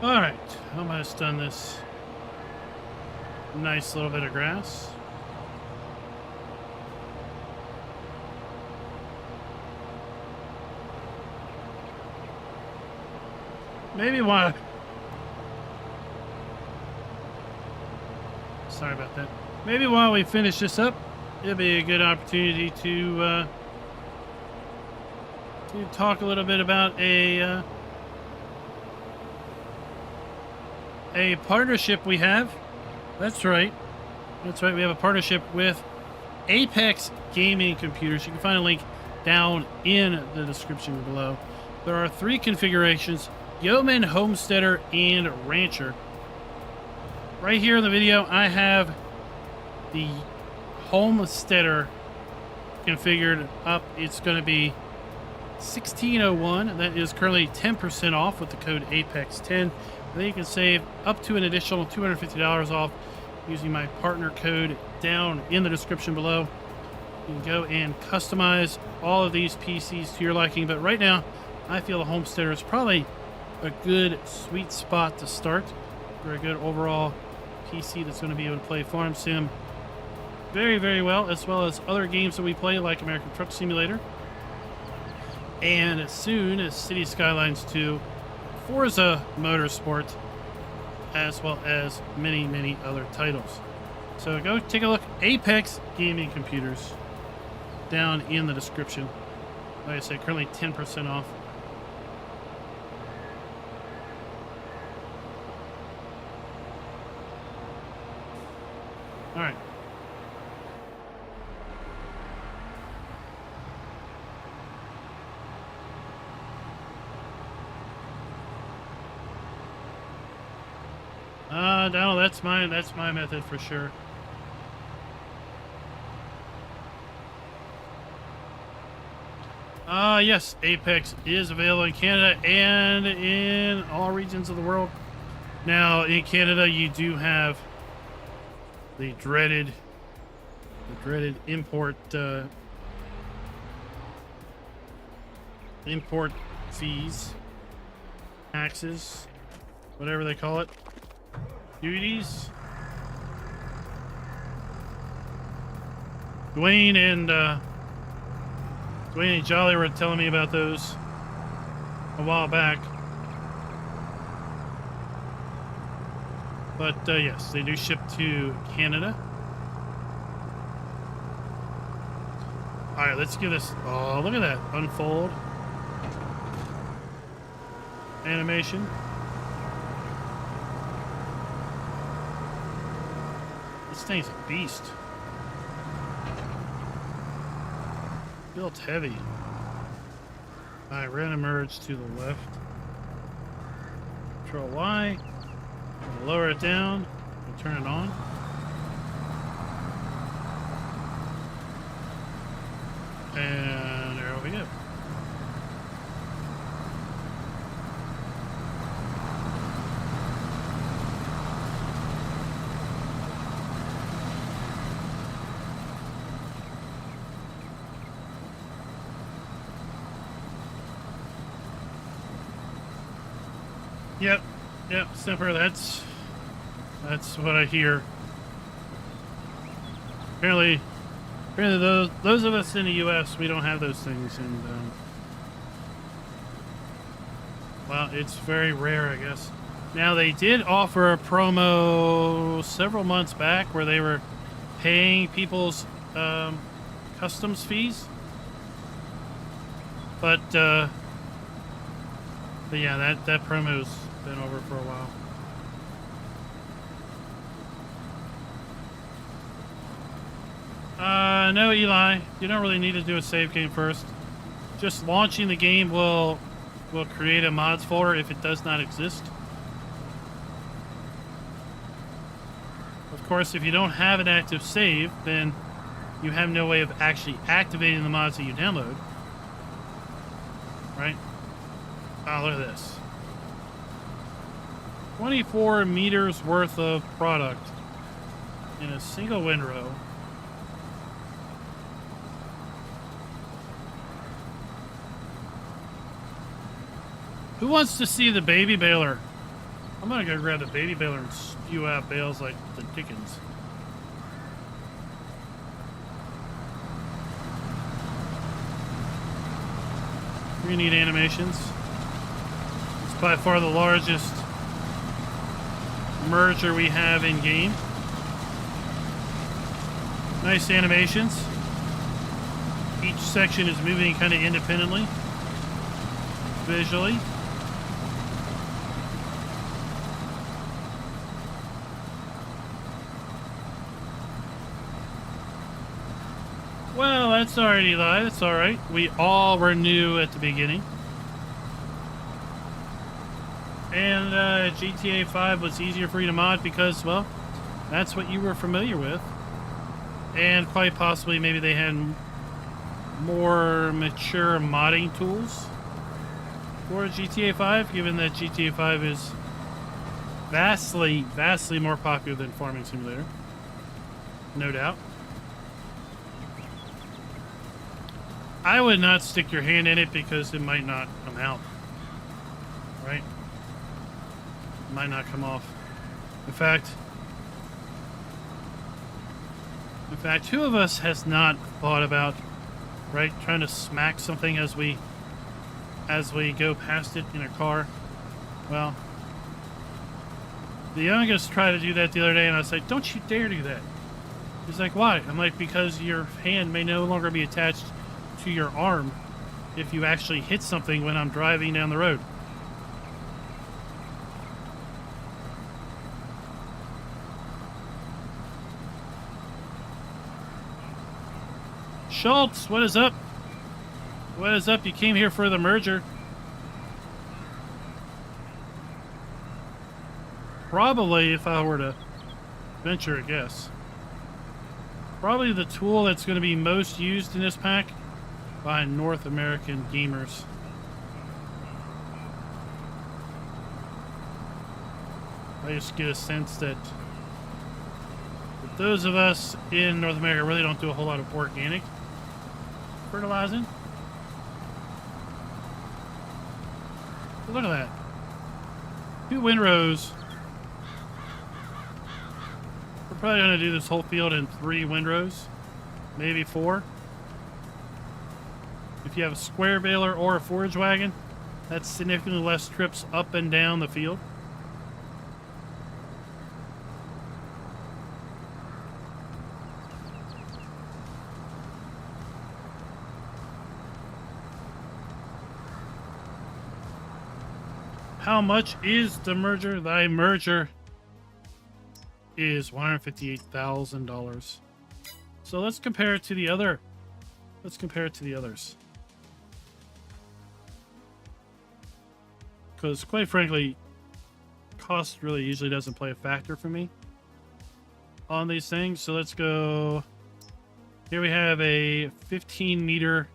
All right, almost done this. Nice little bit of grass. Maybe why. Sorry about that. Maybe while we finish this up, it'll be a good opportunity to talk a little bit about a partnership we have. That's right. That's right. We have a partnership with Apex Gaming Computers. You can find a link down in the description below. There are 3 configurations: Yeoman, Homesteader, and Rancher. Right here in the video, I have the Homesteader configured up. It's going to be 1601. That is currently 10% off with the code APEX10. And then you can save up to an additional $250 off using my partner code down in the description below. You can go and customize all of these PCs to your liking. But right now, I feel the Homesteader is probably a good sweet spot to start for a good overall PC that's going to be able to play Farm Sim very, very well, as well as other games that we play like American Truck Simulator, and as soon as City Skylines 2, Forza Motorsport, as well as many, many other titles. So go take a look. Apex Gaming Computers down in the description. Like I said, currently 10% off. All right. No, that's my method for sure. Yes, Apex is available in Canada and in all regions of the world. Now, in Canada, you do have the dreaded import fees, taxes, whatever they call it, duties. Dwayne and Jolly were telling me about those a while back. But yes, they do ship to Canada. All right, let's give this. Oh, look at that unfold animation. This thing's a beast. Built heavy. All right, we're gonna merge to the left. Control Y. Lower it down and turn it on. And there we go. Yep, Simper, that's what I hear. Apparently those of us in the U.S., we don't have those things, and well, it's very rare, I guess. Now, they did offer a promo several months back where they were paying people's customs fees, but yeah, that promo's been over for a while. No, Eli, you don't really need to do a save game first. Just launching the game will create a mods folder if it does not exist. Of course, if you don't have an active save, then you have no way of actually activating the mods that you download. Right? Oh, look at this. 24 meters worth of product in a single windrow. Who wants to see the baby baler? I'm gonna go grab the baby baler and spew out bales like the Dickens. We need animations. It's by far the largest merger we have in game. Nice animations. Each section is moving kind of independently, visually. Well, that's already live. That's all right. We all were new at the beginning. And GTA 5 was easier for you to mod because, well, that's what you were familiar with. And quite possibly maybe they had more mature modding tools for GTA 5, given that GTA 5 is vastly, vastly more popular than Farming Simulator. No doubt. I would not stick your hand in it because it might not come out. Right? It might not come off. In fact, who of us has not thought about, right, trying to smack something as we go past it in a car? Well, the youngest tried to do that the other day, and I was like, don't you dare do that. He's like, why? I'm like, because your hand may no longer be attached to your arm if you actually hit something when I'm driving down the road. Schultz, what is up? What is up? You came here for the merger. Probably, if I were to venture a guess, probably the tool that's going to be most used in this pack by North American gamers. I just get a sense that those of us in North America really don't do a whole lot of organic fertilizing. But look at that. 2 windrows. We're probably going to do this whole field in 3 windrows. Maybe 4. If you have a square baler or a forage wagon, that's significantly less trips up and down the field. How much is the merger? Thy merger is $158,000. So let's compare it to the other. Let's compare it to the others. Because quite frankly, cost really usually doesn't play a factor for me on these things. So let's go. Here we have a 15-meter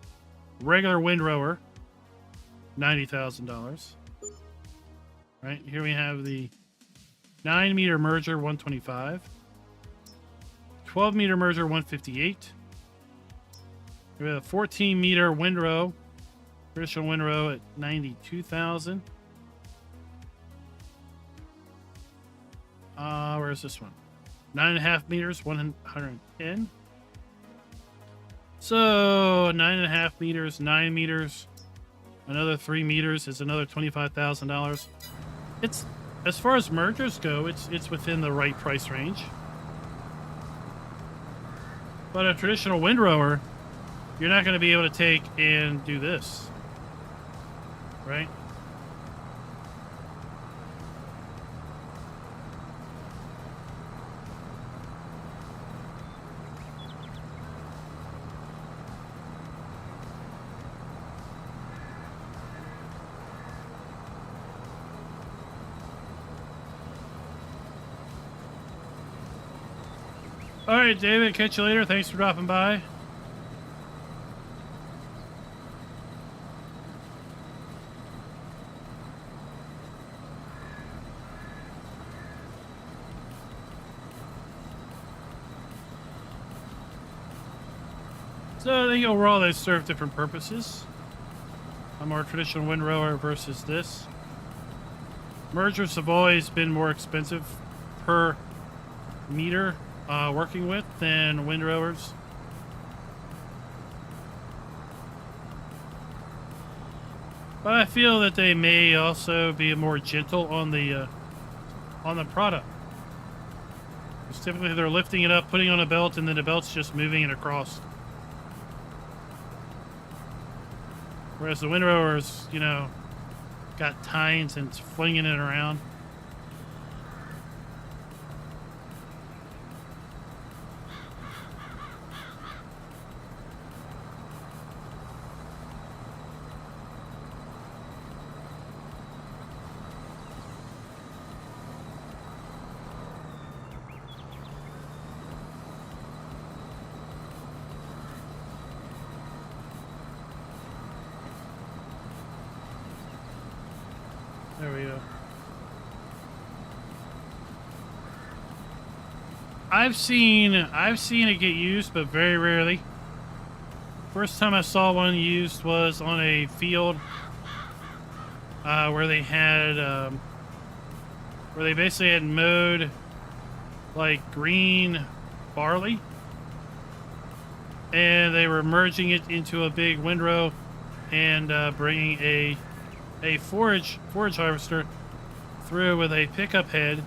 regular windrower, $90,000. Right, here we have the 9-meter merger, $125. 12-meter merger, $158. We have a 14-meter windrow, traditional windrow at $92,000. Where's this one? 9.5 meters, $110. So 9.5 meters, 9 meters, another 3 meters is another $25,000. It's, as far as mergers go, it's within the right price range. But a traditional windrower, you're not going to be able to take and do this, right? All right, David, catch you later. Thanks for dropping by. So I think overall they serve different purposes. A more traditional windrower versus this. mergers have always been more expensive per meter working with than windrowers. But I feel that they may also be more gentle on the product. Because typically they're lifting it up, putting it on a belt, and then the belt's just moving it across. Whereas the windrowers, you know, got tines and it's flinging it around. There we go. I've seen it get used, but very rarely. First time I saw one used was on a field where they had where they basically had mowed like green barley, and they were merging it into a big windrow and bringing a forage harvester through with a pickup head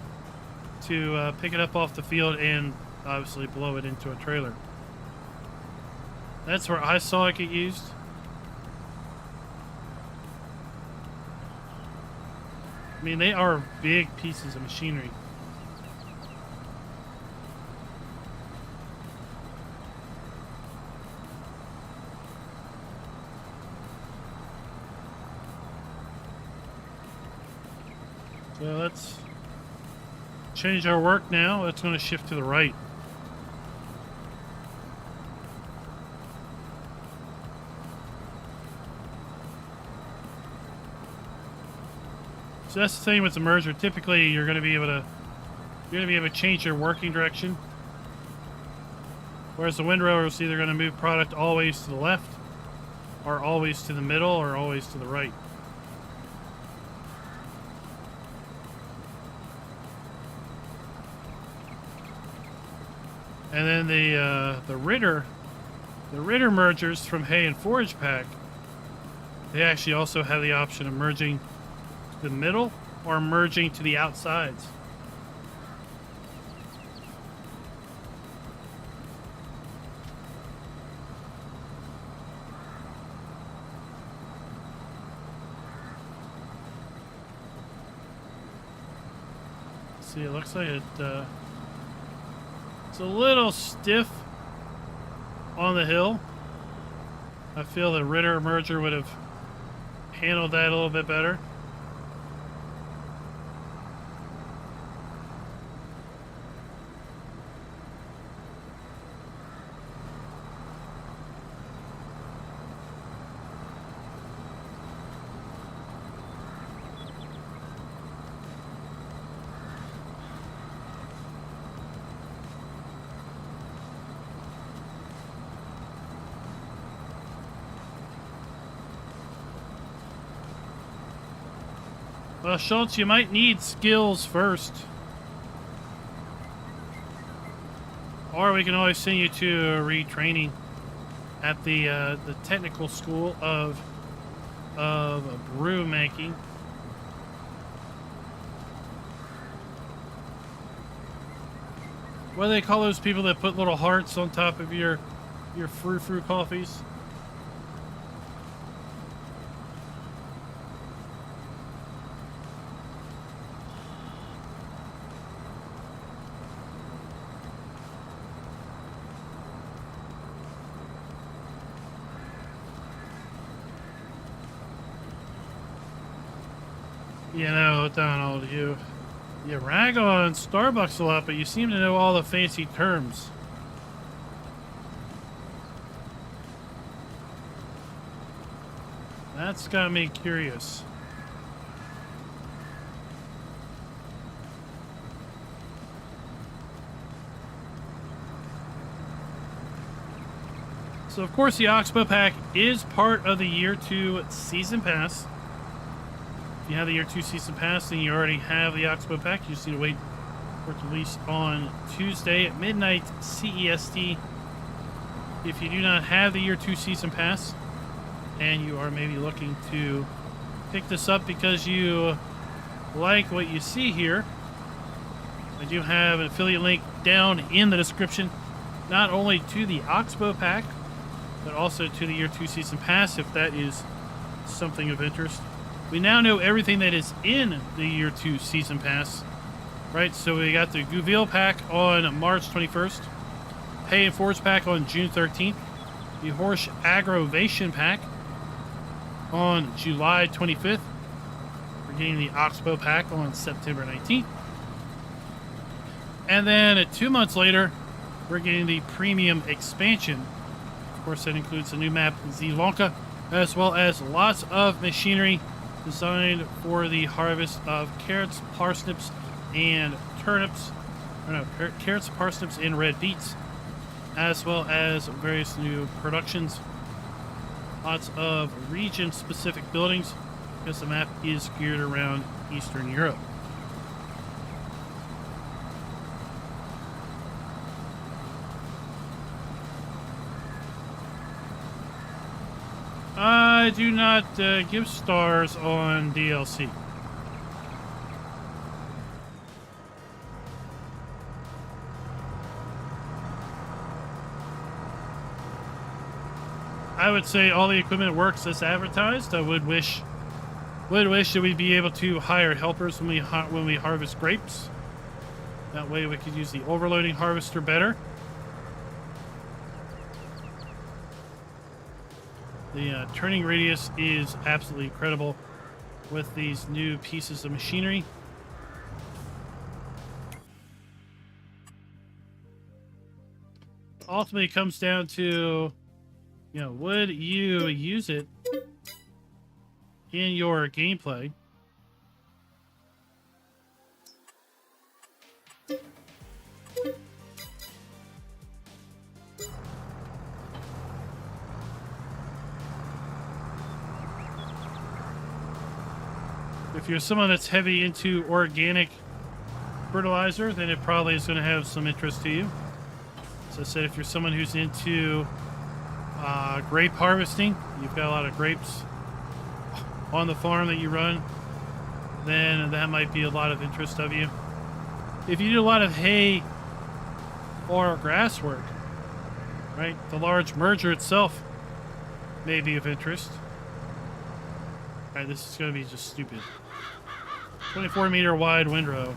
to pick it up off the field and obviously blow it into a trailer. That's where I saw it get used. I mean, they are big pieces of machinery. So let's change our work now. It's going to shift to the right. So that's the thing with the merger. Typically, you're going to be able to change your working direction. Whereas the windrower is either going to move product always to the left, or always to the middle, or always to the right. And then the Ritter mergers from Hay and Forage Pack, they actually also have the option of merging to the middle or merging to the outsides. See, it looks like it's a little stiff on the hill. I feel the Ritter merger would have handled that a little bit better. Well, Schultz, you might need skills first. Or we can always send you to a retraining at the technical school of brew making. What do they call those people that put little hearts on top of your frou-frou coffees? You know, Donald, you rag on Starbucks a lot, but you seem to know all the fancy terms. That's got me curious. So, of course, the OXBO Pack is part of the Year 2 Season Pass If you have the Year 2 Season Pass, then you already have the OXBO Pack. You just need to wait for it to release on Tuesday at midnight CEST. If you do not have the Year 2 Season Pass, and you are maybe looking to pick this up because you like what you see here, I do have an affiliate link down in the description, not only to the OXBO Pack, but also to the Year 2 Season Pass, if that is something of interest. We now know everything that is in the Year 2 Season Pass, right? So we got the Gouville Pack on March 21st, Pay and Forge Pack on June 13th, the Horse Aggravation Pack on July 25th. We're getting the OXBO Pack on September 19th. And then 2 months later, we're getting the Premium Expansion. Of course, that includes the new map, Zielonka, as well as lots of machinery designed for the harvest of carrots, parsnips, and turnips. Or no, carrots, parsnips, and red beets, as well as various new productions. Lots of region-specific buildings, because the map is geared around Eastern Europe. I do not give stars on DLC. I would say all the equipment works as advertised. I would wish that we'd be able to hire helpers when we harvest grapes. That way we could use the overloading harvester better. The turning radius is absolutely incredible with these new pieces of machinery. Ultimately, it comes down to, you know, would you use it in your gameplay? If you're someone that's heavy into organic fertilizer, then it probably is going to have some interest to you. As I said, if you're someone who's into grape harvesting, you've got a lot of grapes on the farm that you run, then that might be a lot of interest of you. If you do a lot of hay or grass work, right, the large merger itself may be of interest. All right, this is going to be just stupid. 24-meter wide windrow.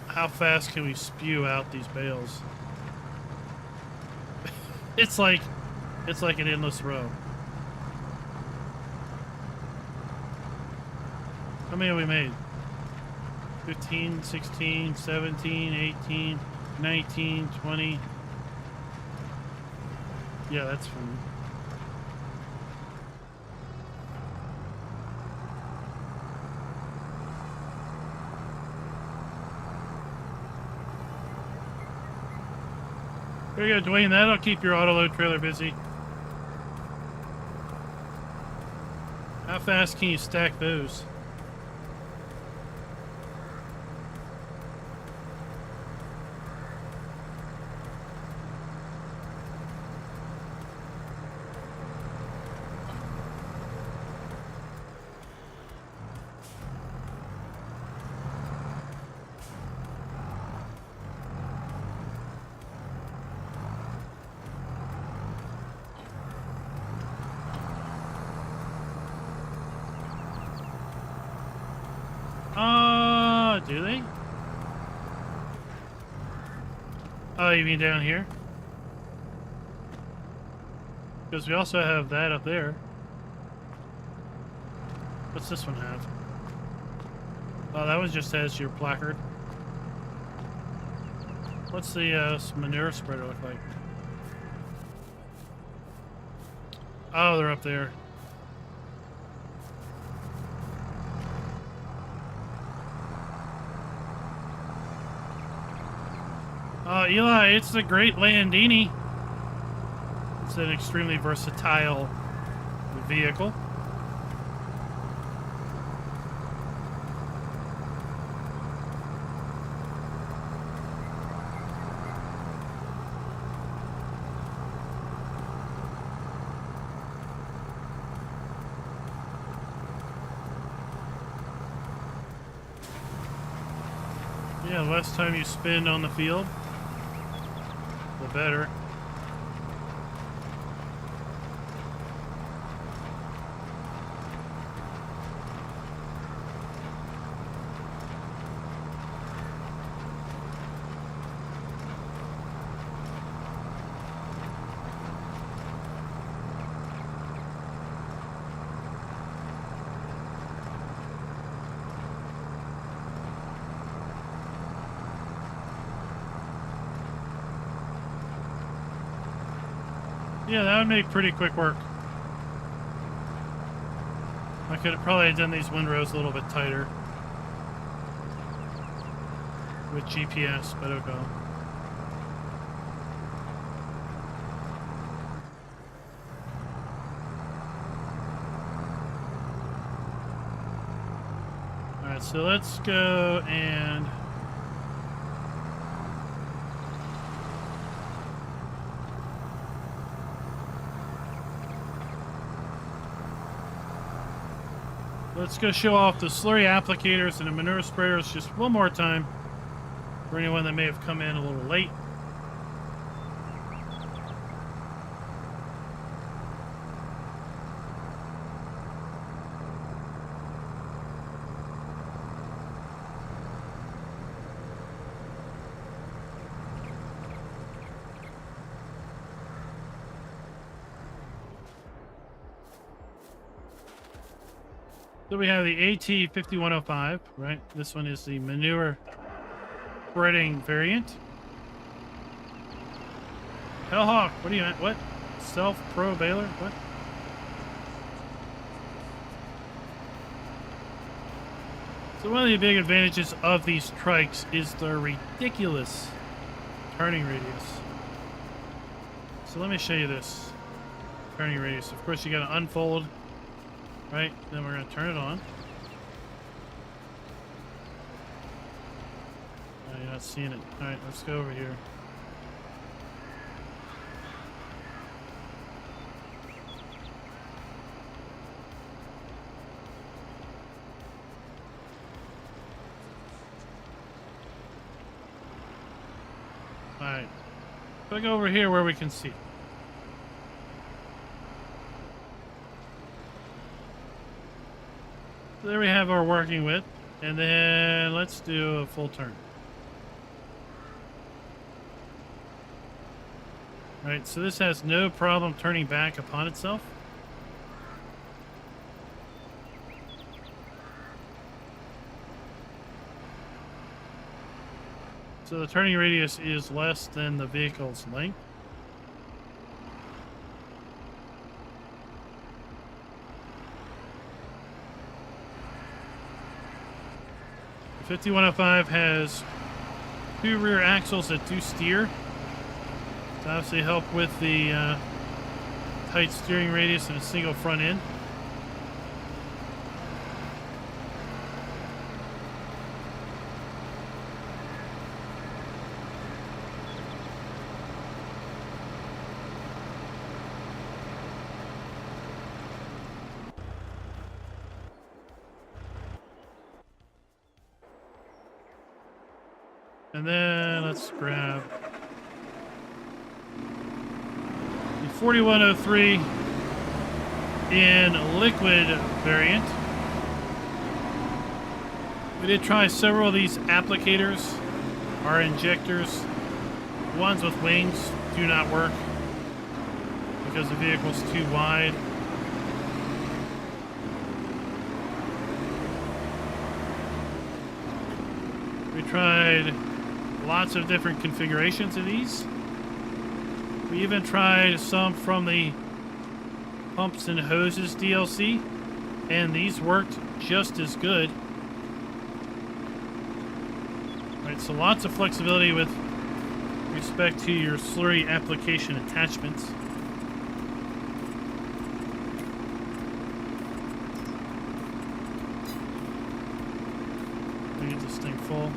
How fast can we spew out these bales? It's like an endless row. How many have we made? 15, 16, 17, 18, 19, 20. Yeah, that's fun. There you go, Dwayne. That'll keep your autoload trailer busy. How fast can you stack those? Do they? Oh, you mean down here? Because we also have that up there. What's this one have? Oh, that one just has your placard. What's the manure spreader look like? Oh, they're up there. Eli, it's the Great Landini. It's an extremely versatile vehicle. Yeah, the less time you spend on the field, the better. Yeah, that would make pretty quick work. I could have probably done these windrows a little bit tighter with GPS, but okay. Alright, so let's go and let's go show off the slurry applicators and the manure sprayers just one more time for anyone that may have come in a little late. So we have the AT5105, right? This one is the manure spreading variant. Hellhawk, what do you, what? Self-pro baler, what? So one of the big advantages of these trikes is their ridiculous turning radius. So let me show you this turning radius. Of course, you got to unfold. Right, then we're going to turn it on. Oh, you're not seeing it. Alright, let's go over here. Alright. Click over here where we can see. So there we have our working width, and then let's do a full turn. All right, so this has no problem turning back upon itself. So the turning radius is less than the vehicle's length. The 5105 has two rear axles that do steer to obviously help with the tight steering radius and a single front end. And then let's grab the 4103 in liquid variant. We did try several of these applicators, our injectors. The ones with wings do not work because the vehicle's too wide. We tried lots of different configurations of these. We even tried some from the Pumps and Hoses DLC, and these worked just as good. Right, so lots of flexibility with respect to your slurry application attachments. Let me get this thing full.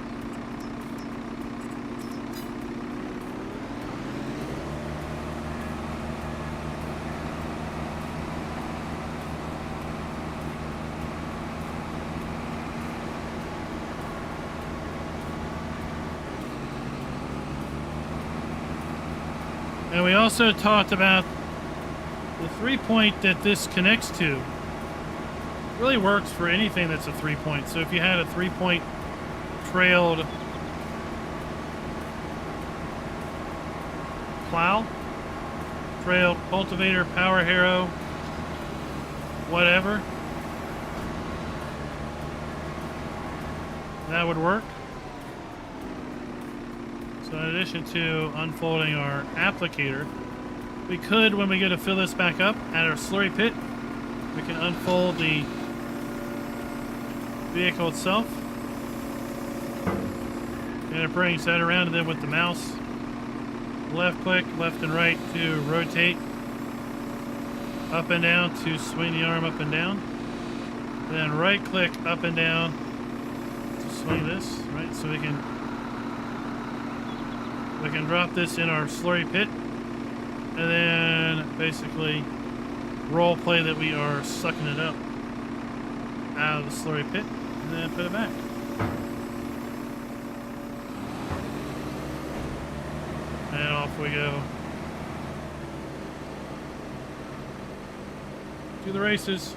And we also talked about the 3-point that this connects to. Really works for anything that's a 3-point. So if you had a 3-point trailed plow, trailed cultivator, power harrow, whatever, that would work. So in addition to unfolding our applicator, we could, when we go to fill this back up at our slurry pit, we can unfold the vehicle itself. And it brings that around, and then with the mouse, left click, left and right to rotate, up and down to swing the arm up and down. Then right click up and down to swing this, right? So we can drop this in our slurry pit, and then basically role play that we are sucking it up out of the slurry pit, and then put it back. And off we go to the races.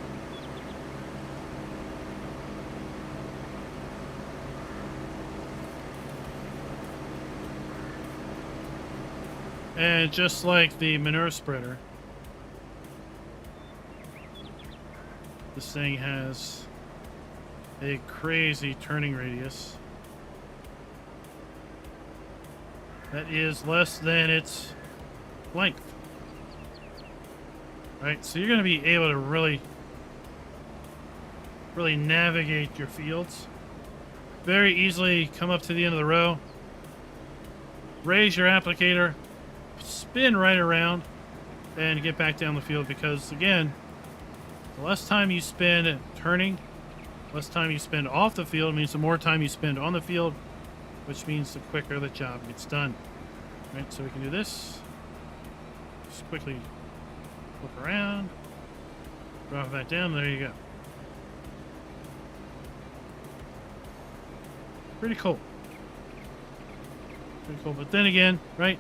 And just like the manure spreader, this thing has a crazy turning radius that is less than its length. Right, so you're going to be able to really navigate your fields. Very easily come up to the end of the row, raise your applicator, spin right around, and get back down the field, because again, the less time you spend turning, less time you spend off the field means the more time you spend on the field, which means the quicker the job gets done. Right, so we can do this. Just quickly flip around, drop it back down, there you go. Pretty cool. Pretty cool, but then again, right,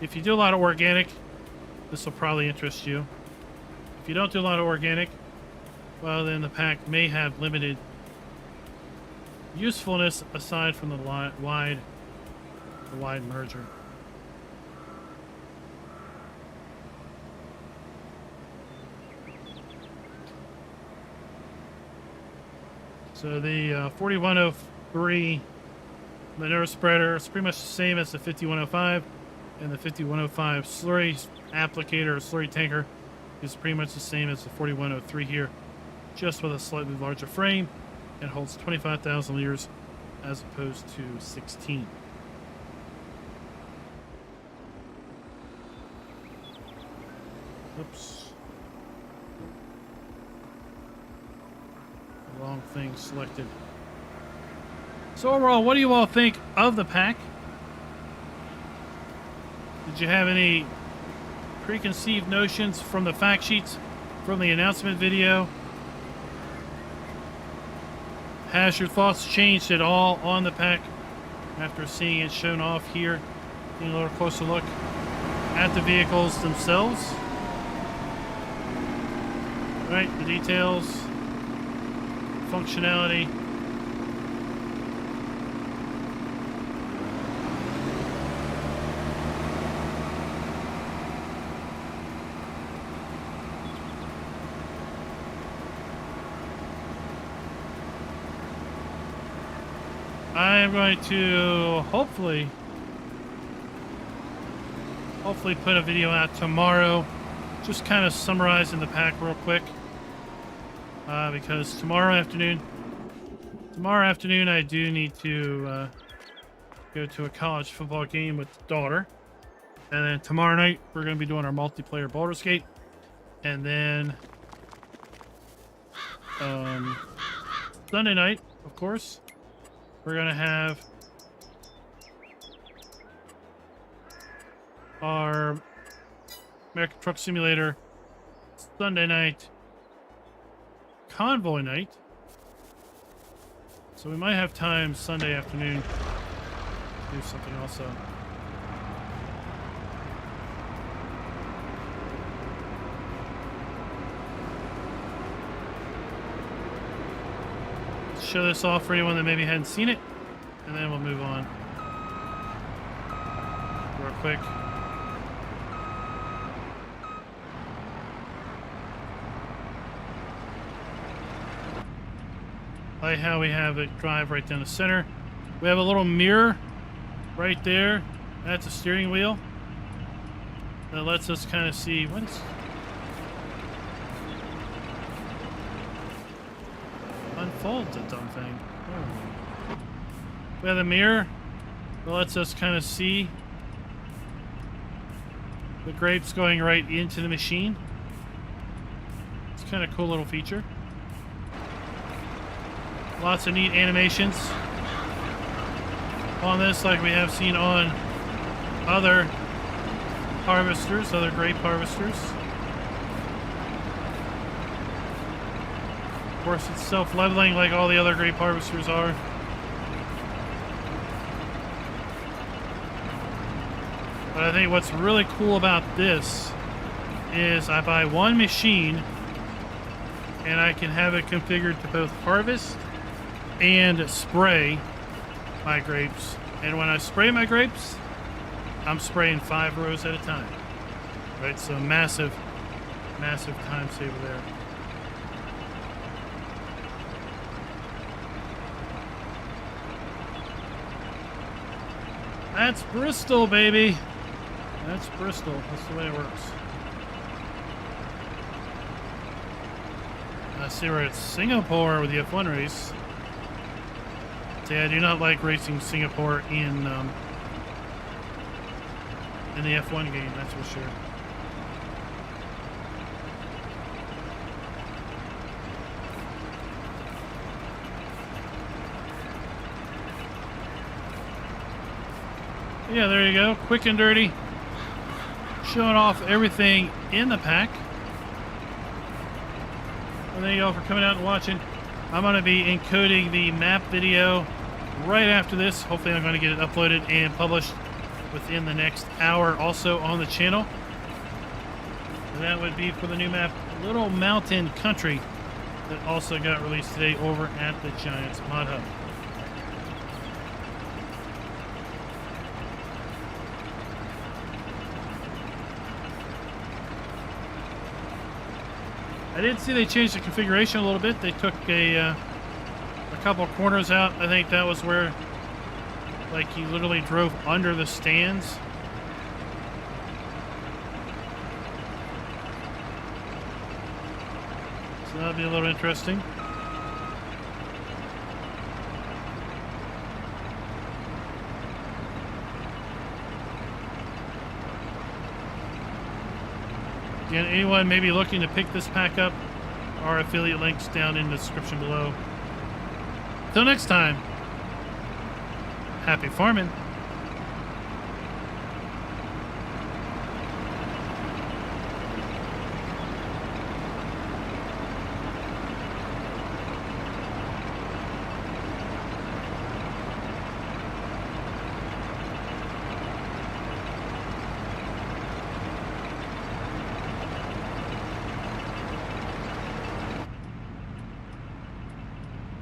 if you do a lot of organic, this will probably interest you. If you don't do a lot of organic, well, then the pack may have limited usefulness aside from the wide merger. So the 4103 manure spreader is pretty much the same as the 5105, and the 5105 slurry applicator or slurry tanker is pretty much the same as the 4103 here, just with a slightly larger frame, and holds 25,000 liters as opposed to 16. Oops. Wrong thing selected. So overall, what do you all think of the pack? Did you have any preconceived notions from the fact sheets, from the announcement video? Has your thoughts changed at all on the pack after seeing it shown off here? Taking a little closer look at the vehicles themselves. Right, the details, functionality. I am going to hopefully put a video out tomorrow, just kind of summarizing the pack real quick, because tomorrow afternoon I do need to go to a college football game with the daughter, and then tomorrow night we're going to be doing our multiplayer Baldur's Gate, and then Sunday night, of course, we're going to have our American Truck Simulator Sunday night convoy night. So we might have time Sunday afternoon to do something also. show this off for anyone that maybe hadn't seen it, and then we'll move on real quick. Like how we have it drive right down the center. We have a little mirror right there. That's a steering wheel that lets us kind of see what is. Unfold the dumb thing. Oh. We have the mirror that lets us kind of see the grapes going right into the machine. It's kind of cool little feature. Lots of neat animations on this, like we have seen on other harvesters, other grape harvesters. Of course, it's self-leveling like all the other grape harvesters are. But I think what's really cool about this is I buy one machine and I can have it configured to both harvest and spray my grapes. And when I spray my grapes, I'm spraying 5 rows at a time. Right, so massive, massive time saver there. That's Bristol, baby. That's Bristol. That's the way it works. I see where it's Singapore with the F1 race. See, I do not like racing Singapore in the F1 game, that's for sure. Yeah, there you go. Quick and dirty. Showing off everything in the pack. Well, thank you all for coming out and watching. I'm going to be encoding the map video right after this. Hopefully I'm going to get it uploaded and published within the next hour also on the channel. And that would be for the new map, Little Mountain Country, that also got released today over at the Giants Mod Hub. I did see they changed the configuration a little bit. They took a couple of corners out. I think that was where, like, you literally drove under the stands. So that'll be a little interesting. Again, anyone maybe looking to pick this pack up, our affiliate links down in the description below. Till next time, happy farming.